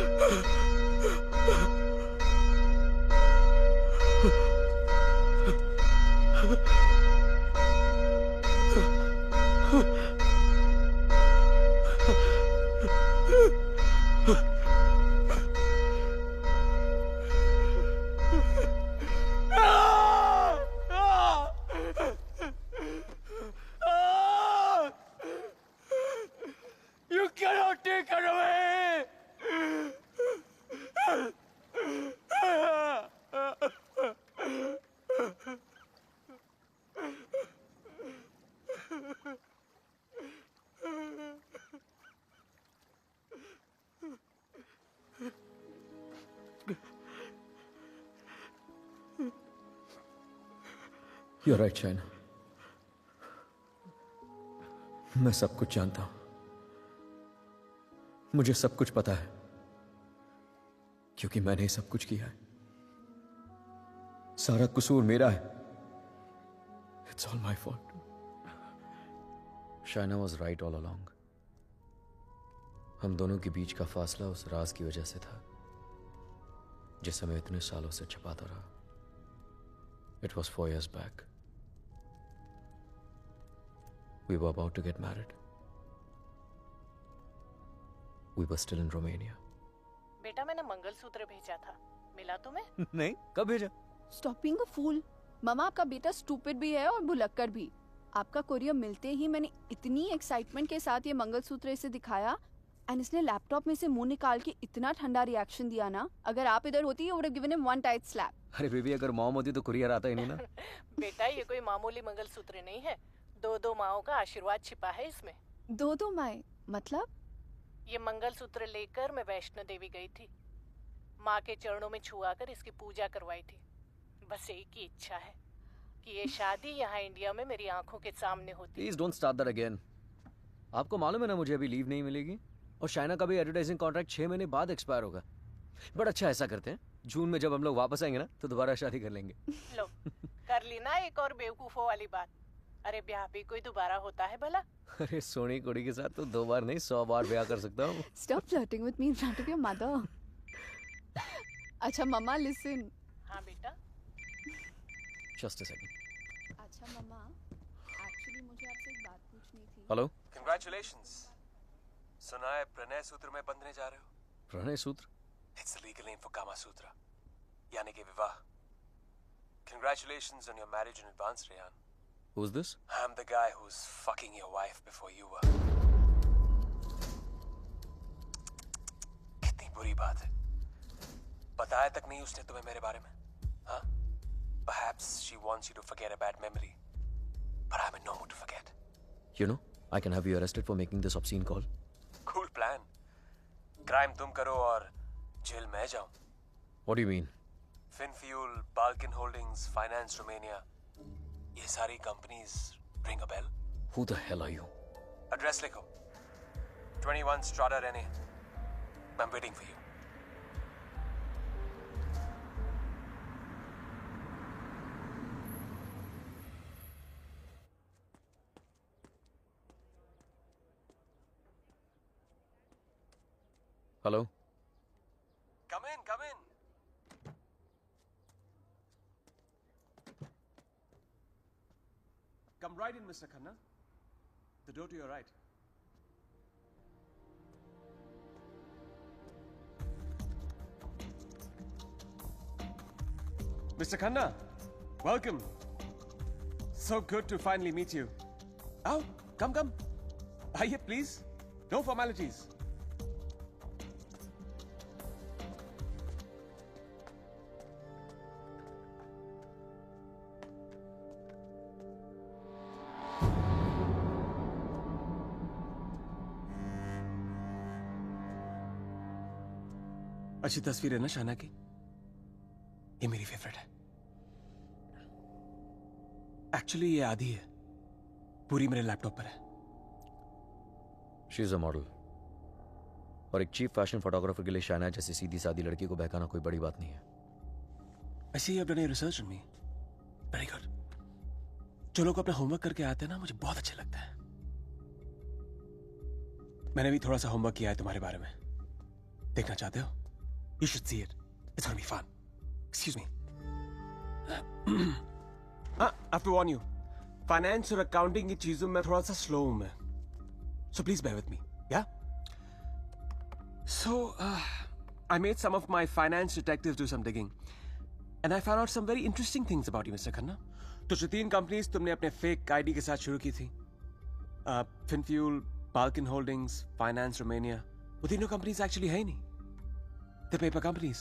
You cannot take her away! You're right, China. मैं सब कुछ जानता हूं. मुझे सब कुछ पता है क्योंकि मैंने सब कुछ किया है. सारा कसूर मेरा है. It's all my fault. Shaina was right all along. हम दोनों के बीच का फासला उस राज की वजह से था जिसे मैं इतने सालों से छिपाता रहा. It was 4 years back. We were about to get married. We were still in Romania. बेटा मैंने मंगलसूत्र भेजा था, मिला तुम्हें? नहीं, कब भेजा? Stop being a fool. मामा आपका बेटा स्टूपिड भी है और भुलक्कड़ भी. आपका कोरियर मिलते ही मैंने इतनी एक्साइटमेंट के साथ ये मंगलसूत्र इसे दिखाया एंड इसने लैपटॉप में से मुंह निकाल के इतना ठंडा रिएक्शन दिया ना, अगर आप इधर होती you would have given him one tight slap. अरे बेबी, अगर मॉम होती तो कुरियर आता ही नहीं ना. बेटा ये कोई मामूली मंगलसूत्र नहीं है, 2 माओं का आशीर्वाद छिपा है इसमें. 2 माएं मतलब? ये मंगलसूत्र लेकर मैं वैष्णो देवी गई थी. माँ के चरणों में छुआ कर इसकी पूजा करवाई थी. बस एक ही इच्छा है कि ये शादी यहाँ इंडिया में मेरी आंखों के सामने होती. Please don't start that again. आपको मालूम है ना मुझे अभी लीव नहीं मिलेगी और शाइना का भी एडवर्टाइजिंग कॉन्ट्रैक्ट 6 महीने बाद एक्सपायर होगा. बट अच्छा ऐसा करते हैं, जून में जब हम लोग वापस आएंगे ना तो दोबारा शादी कर लेंगे. लो कर ली ना एक और बेवकूफों वाली बात. अरे ब्याह भी कोई दोबारा होता है भला? अरे सोनी कुड़ी के साथ तो 2 बार नहीं 100 बार ब्याह कर सकता हूँ. Stop flirting with me in front of your mother. अच्छा मम्मा listen. हाँ बेटा. Just a second. अच्छा मम्मा, actually मुझे आपसे एक बात पूछनी थी. हेलो. Congratulations. सुना है प्रणय सूत्र में बंधने जा रहे हो? प्रणय सूत्र? It's the legal name for Kama Sutra. यानी कि विवाह. Congratulations on your marriage in advance, Rehan. Who's this? I'm the guy who's fucking your wife before you were. कितनी बुरी बात है। बताया तक नहीं उसने तुम्हें मेरे बारे में, हाँ? Perhaps she wants you to forget a bad memory, but I'm in no mood to forget. You know, I can have you arrested for making this obscene call. Cool plan. Crime तुम करो और जेल मैं जाऊं. What do you mean? Finfuel, Balkan Holdings, Finance Romania. ये सारी companies ring a bell? Who the hell are you? Address लिखो. 21 Strada Rene. I'm waiting for you. Hello? Come in, come in. Come right in, Mr. Khanna. The door to your right. Mr. Khanna, welcome. So good to finally meet you. Oh, come. Aye, please. No formalities. अच्छी तस्वीर है ना शाना की? ये मेरी फेवरेट है। एक्चुअली ये आधी है, पूरी मेरे लैपटॉप पर है। She is a model. और एक चीफ फैशन फोटोग्राफर के लिए शाना जैसी सीधी सादी लड़की को बहकाना कोई बड़ी बात नहीं है। I see you have done your research on me. Very good. जो लोग अपना होमवर्क करके आते हैं ना, मुझे बहुत अच्छा लगता है। मैंने भी थोड़ा सा होमवर्क किया है तुम्हारे बारे में। देखना चाहते हो? You should see it. It's gonna be fun. Excuse me. I have to warn you. Finance और accounting की चीजों में थोड़ा सा slow हूं मैं. So please bear with me. Yeah? So, I made some of my finance detectives do some digging. And I found out some very interesting things about you, Mr. Khanna. तो जो 3 companies तुमने अपने fake ID के साथ शुरू की थी, Finfuel, Balkan Holdings, Finance Romania, वो तीनों companies actually है ही नहीं. The paper companies.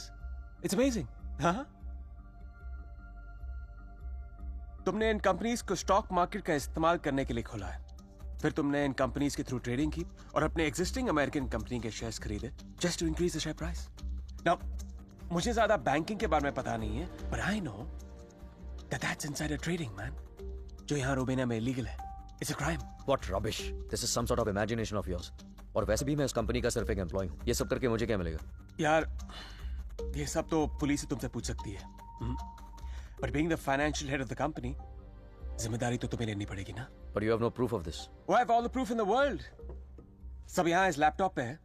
It's amazing. हाँ? तुमने इन कंपनीज को स्टॉक मार्केट का इस्तेमाल करने के लिए खोला है। फिर तुमने इन कंपनीज के थ्रू ट्रेडिंग की और अपने एग्जिस्टिंग अमेरिकन कंपनी के शेयर्स खरीदे just to increase the share price. Now मुझे ज्यादा बैंकिंग के बारे में पता नहीं है, but I know that that's insider trading man, जो यहाँ रोमेनिया में इलीगल है। It's a crime. What rubbish. This is some sort of imagination of yours. और वैसे भी मैं इस कंपनी का सिर्फ एक एम्प्लॉय हूँ। ये सब करके मुझे क्या मिलेगा? यार ये सब तो पुलिस तुमसे पूछ सकती है, but being the financial head of the company, जिम्मेदारी तो तुम्हें लेनी पड़ेगी ना। But you have no proof of this. Oh, I have all the proof in the world. सब यहाँ इस लैपटॉप पे है।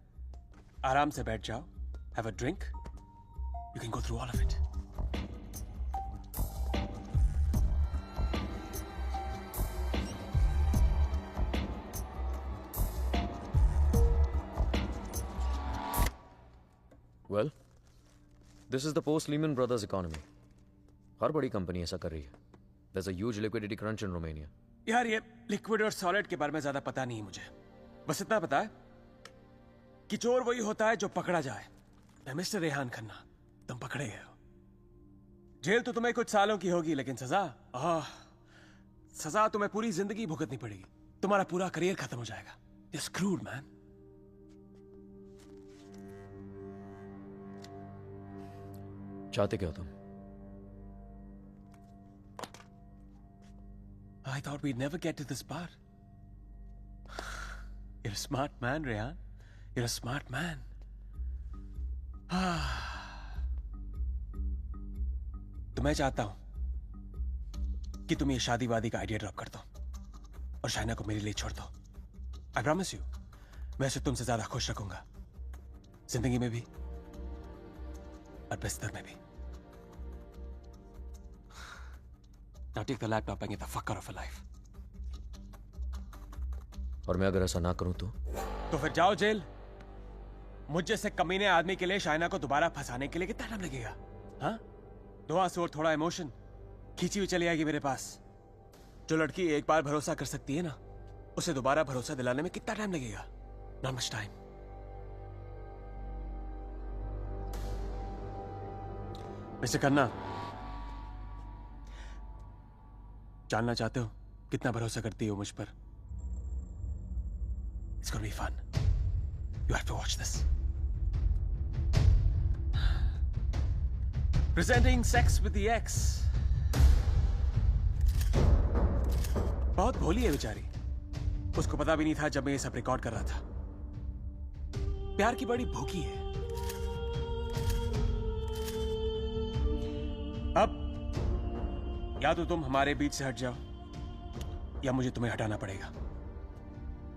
आराम से बैठ जाओ, have a drink. You can go through all of it. Well, this is the post-Lehman Brothers economy. हर बड़ी कंपनी ऐसा कर रही है. There's a huge liquidity crunch in Romania. यार ये लिक्विड और सॉलिड के बारे में ज्यादा पता नहीं है मुझे। बस इतना पता है कि चोर वही होता है जो पकड़ा जाए। मैं मिस्टर रेहान खन्ना, तुम पकड़े गए हो। जेल तो तुम्हें कुछ सालों की होगी, लेकिन सजा तुम्हें पूरी जिंदगी भुगतनी पड़ेगी। तुम्हारा पूरा करियर खत्म हो जाएगा। You're screwed, man. चाहते क्या हो तुम? I thought we'd never get to this part. You're a smart man, Rehan. You're a smart man. तो मैं चाहता हूं कि तुम ये शादी वादी का आइडिया ड्रॉप कर दो और शाइना को मेरे लिए छोड़ दो। I promise you, मैं उसे तुमसे ज्यादा खुश रखूंगा, जिंदगी में भी और बिस्तर में भी। Now take the laptop and get the fuck out of her life. और मैं अगर ऐसा ना करूं तो फिर जाओ जेल। मुझ जैसे कमीने आदमी के लिए शाइना को दोबारा फंसाने के लिए कितना टाइम लगेगा? हाँ? 2 आंसू और थोड़ा इमोशन, खींची हुई चली आएगी मेरे पास। जो लड़की एक बार भरोसा कर सकती है ना, उसे दोबारा भरोसा दिलाने में कितना टाइम लगेगा? Not much time. Mister Khanna, जानना चाहते हो कितना भरोसा करती हो मुझ पर? It's gonna be fun. You have to watch this. Presenting Sex with the Ex. बहुत भोली है बेचारी। उसको पता भी नहीं था जब मैं ये सब रिकॉर्ड कर रहा था। प्यार की बड़ी भूखी है। अब या तो तुम हमारे बीच से हट जाओ या मुझे तुम्हें हटाना पड़ेगा।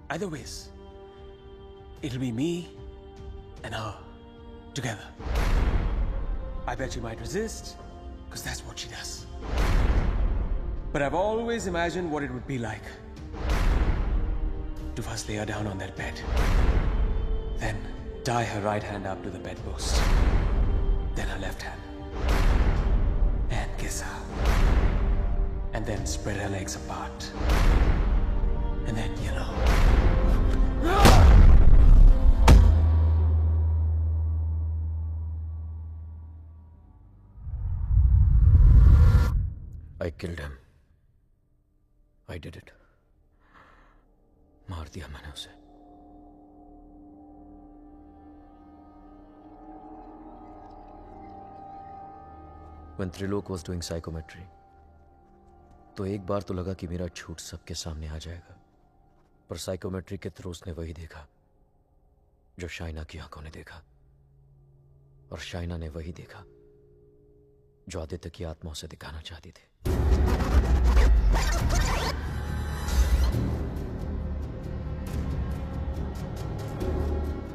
Either ways, it'll be me and her together. I bet she might resist, because that's what she does. But I've always imagined what it would be like to first lay her down on that bed, then tie her right hand up to the bedpost, then her left hand, and kiss her, and then spread her legs apart, and then, you know. I killed him. I did it. मार दिया मैंने उसे। When Trilok was doing psychometry, तो एक बार तो लगा कि मेरा झूठ सबके सामने आ जाएगा, पर साइकोमेट्री के थ्रू उसने वही देखा जो शाइना की आंखों ने देखा, और शाइना ने वही देखा जो आदित्य की आत्मा उसे दिखाना चाहती थी।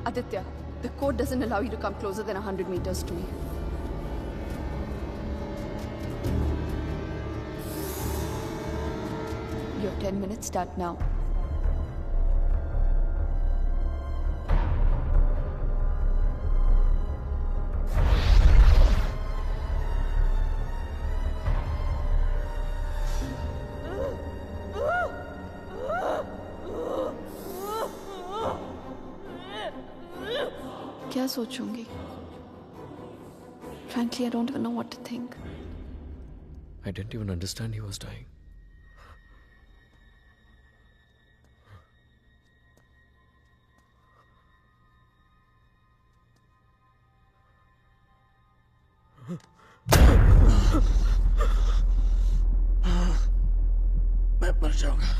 Aditya, the code doesn't allow you to come closer than 100 meters to me. Your 10 minutes start now. क्या सोचूंगी? Frankly, I don't even know what to think. I didn't even understand he was dying. मैं मर जाऊंगा,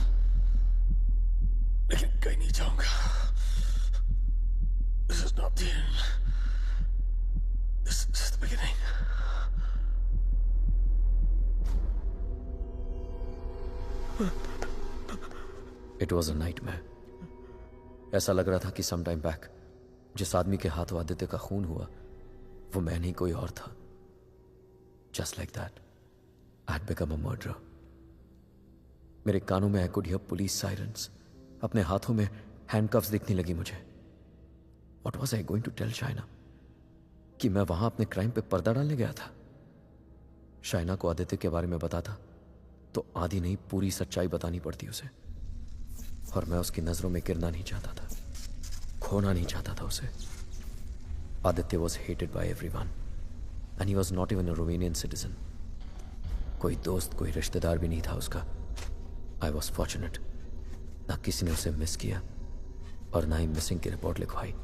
लेकिन कहीं नहीं जाऊंगा। This is not the end. This is the beginning. It was a nightmare. ऐसा लग रहा था कि some time back जिस आदमी के हाथों आदित्य का खून हुआ वो मैं नहीं कोई और था। Just like that, I had become a murderer. मेरे कानों में I could hear police sirens. अपने हाथों में handcuffs दिखने लगी मुझे। What was I going to tell Shaina? कि मैं वहां अपने क्राइम पे पर्दा डालने गया था। शाइना को आदित्य के बारे में बताता तो आधी नहीं पूरी सच्चाई बतानी पड़ती उसे, और मैं उसकी नजरों में गिरना नहीं चाहता था, खोना नहीं चाहता था उसे। Aditya was hated by everyone, and he was not even a Romanian citizen. कोई दोस्त कोई रिश्तेदार भी नहीं था उसका। I was fortunate. ना किसी ने उसे मिस किया और ना ही मिसिंग की रिपोर्ट लिखवाई।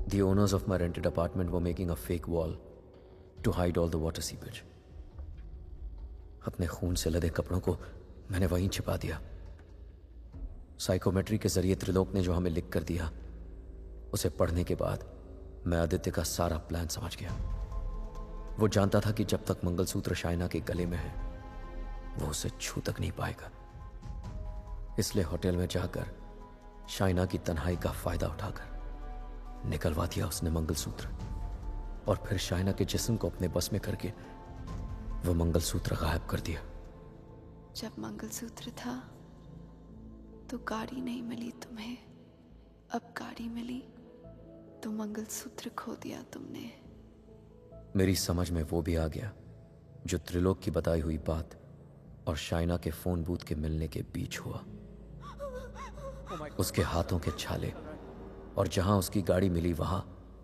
The owners of my rented apartment were making a fake wall to hide all the water seepage. अपने खून से लदे कपड़ों को मैंने वहीं छिपा दिया। साइकोमेट्री के जरिए त्रिलोक ने जो हमें लिख कर दिया उसे पढ़ने के बाद मैं आदित्य का सारा प्लान समझ गया। वो जानता था कि जब तक मंगलसूत्र शाइना के गले में है वो उसे छू तक नहीं पाएगा। इसलिए होटल में जाकर शाइना की तन्हाई का फायदा उठाकर निकलवा दिया उसने मंगलसूत्र, और फिर शाइना के जिस्म को अपने बस में करके वो मंगलसूत्र गायब कर दिया। जब मंगलसूत्र था तो गाड़ी नहीं मिली तुम्हें, अब गाड़ी मिली तो मंगलसूत्र खो दिया तुमने। मेरी समझ में वो भी आ गया जो त्रिलोक की बताई हुई बात और शाइना के फोन बूथ के मिलने के बीच हुआ। उसके हाथों के छाले और जहां उसकी गाड़ी मिली वहां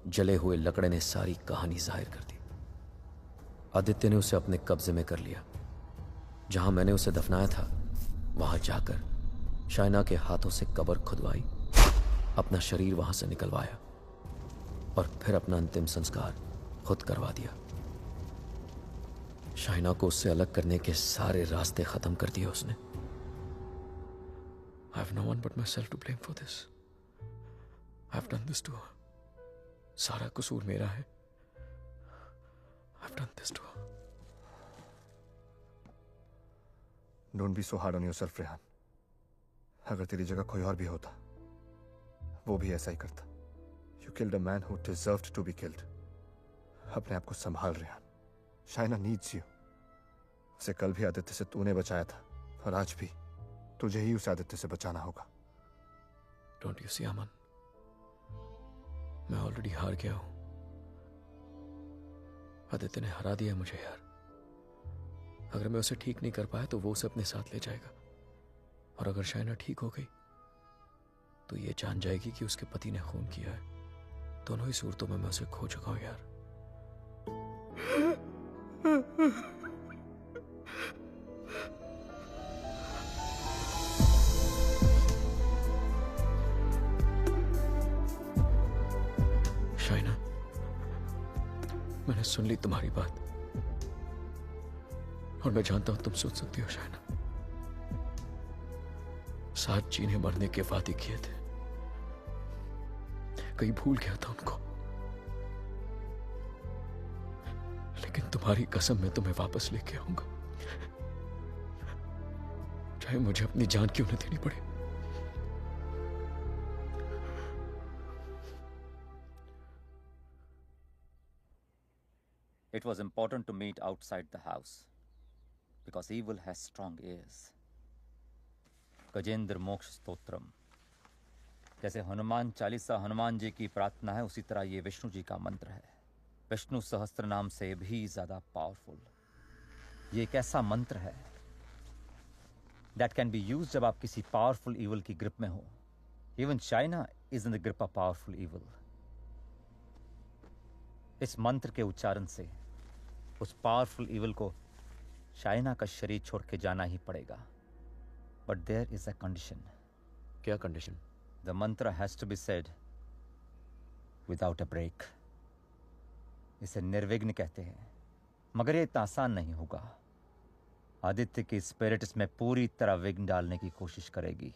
जले हुए लकड़े ने सारी कहानी जाहिर कर दी। आदित्य ने उसे अपने कब्जे में कर लिया। जहां मैंने उसे दफनाया था वहां जाकर शाइना के हाथों से कब्र खुदवाई, अपना शरीर वहां से निकलवाया और फिर अपना अंतिम संस्कार खुद करवा दिया। शाइना को उससे अलग करने के सारे रास्ते खत्म कर दिए उसने। I have no one but myself to blame for this. I have done this to her. सारा कसूर मेरा है। I have done this to her. Don't be so hard on yourself, Rehan. अगर तेरी जगह कोई और भी होता वो भी ऐसा ही करता। You killed a man who deserved to be killed. अपने आप को संभाल रेहान। Shaina needs you. उसे कल भी आदित्य से तूने बचाया था और आज भी तुझे ही उसे आदित्य से बचाना होगा। Don't you see, अमन? मैं ऑलरेडी हार गया हूं। आदित्य ने हरा दिया मुझे यार। अगर मैं उसे ठीक नहीं कर पाया तो वो उसे अपने साथ ले जाएगा, और अगर शाइना ठीक हो गई तो ये जान जाएगी कि उसके पति ने खून किया है। दोनों ही सूरतों में मैं उसे खो चुका हूं यार। शाइना, मैंने सुन ली तुम्हारी बात और मैं जानता हूं तुम सोच सकती हो शाइना। साथ जीने मरने के वादे किए थे, कहीं भूल गया था उनको, लेकिन तुम्हारी कसम मैं तुम्हें वापस लेके आऊंगा, चाहे मुझे अपनी जान क्यों न देनी पड़े। It was important to meet outside the house because evil has strong ears. Gajendra मोक्ष स्तोत्रम, जैसे हनुमान चालीसा हनुमान जी की प्रार्थना है उसी तरह ये विष्णु जी का मंत्र है। विष्णु सहस्त्र नाम से भी ज्यादा पावरफुल। ये एक ऐसा मंत्र है that can be used जब आप किसी पावरफुल evil की ग्रिप में हो। Even China is in the grip of powerful evil. इस मंत्र के उच्चारण से उस पावरफुल evil को चाइना का शरीर छोड़ के जाना ही पड़ेगा। But there is a condition. क्या condition? The mantra has to be said without a break. इसे निर्विघ्न कहते हैं, मगर ये इतना आसान नहीं होगा। आदित्य की स्पिरिट इसमें पूरी तरह विघ्न डालने की कोशिश करेगी,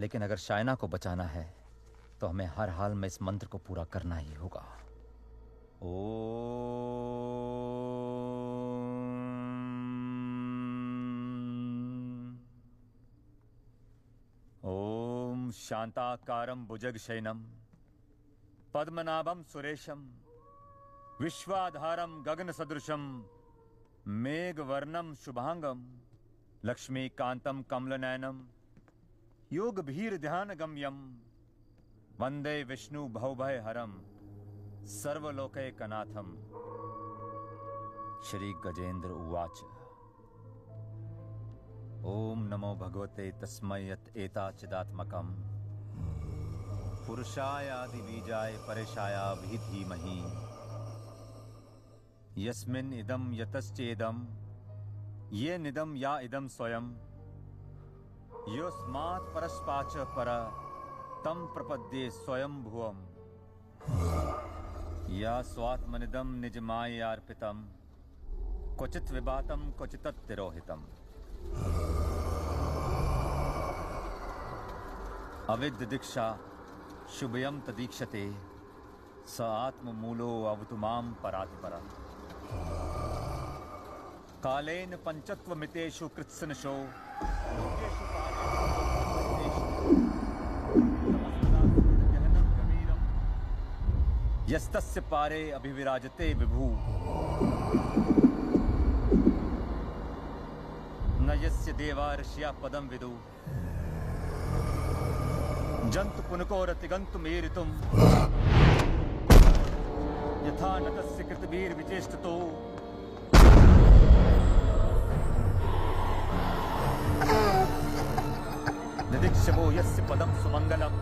लेकिन अगर शाइना को बचाना है तो हमें हर हाल में इस मंत्र को पूरा करना ही होगा। ओम शांताकारं भुजगशयनं पद्मनाभं सुरेशं विश्वाधारं गगनसदृशं मेघवर्णं शुभांगं लक्ष्मीकान्तं कमलनयनं योगभीर्ध्यानगम्यं वंदे विष्णु भवभयहरं सर्वलोकैकनाथं। श्री गजेंद्र उवाच। ओम नमो भगवते तस्मै यत् एताचिदात्मकं पुरुषायादि बीजाय परेशायाभि धीमहि यस्मिन् इदं यतश्चेदं ये निदं या इदं स्वयं योस्मात् परस्पाच पर तं प्रपद्ये स्वयं भुवम् या स्वात्मनिदं निजमायार्पितं क्वचित् विभातं क्वचित् तिरोहितम्। अविद्य दीक्षा शुभयं तदीक्षते स आत्ममूलो अवतु मां परातिपरम्। कालेन पंचत्वमितेषु कृत्सनशो यस्तस्य पारे अभिविराजते विभु न यस्य देवा ऋषिया पदं विदु जंतु पुनकोरतिगंतु मेरितुम यथा नतस्य कृतवीर विचेष्टतो शिवो यस्य पदं सुमंगलम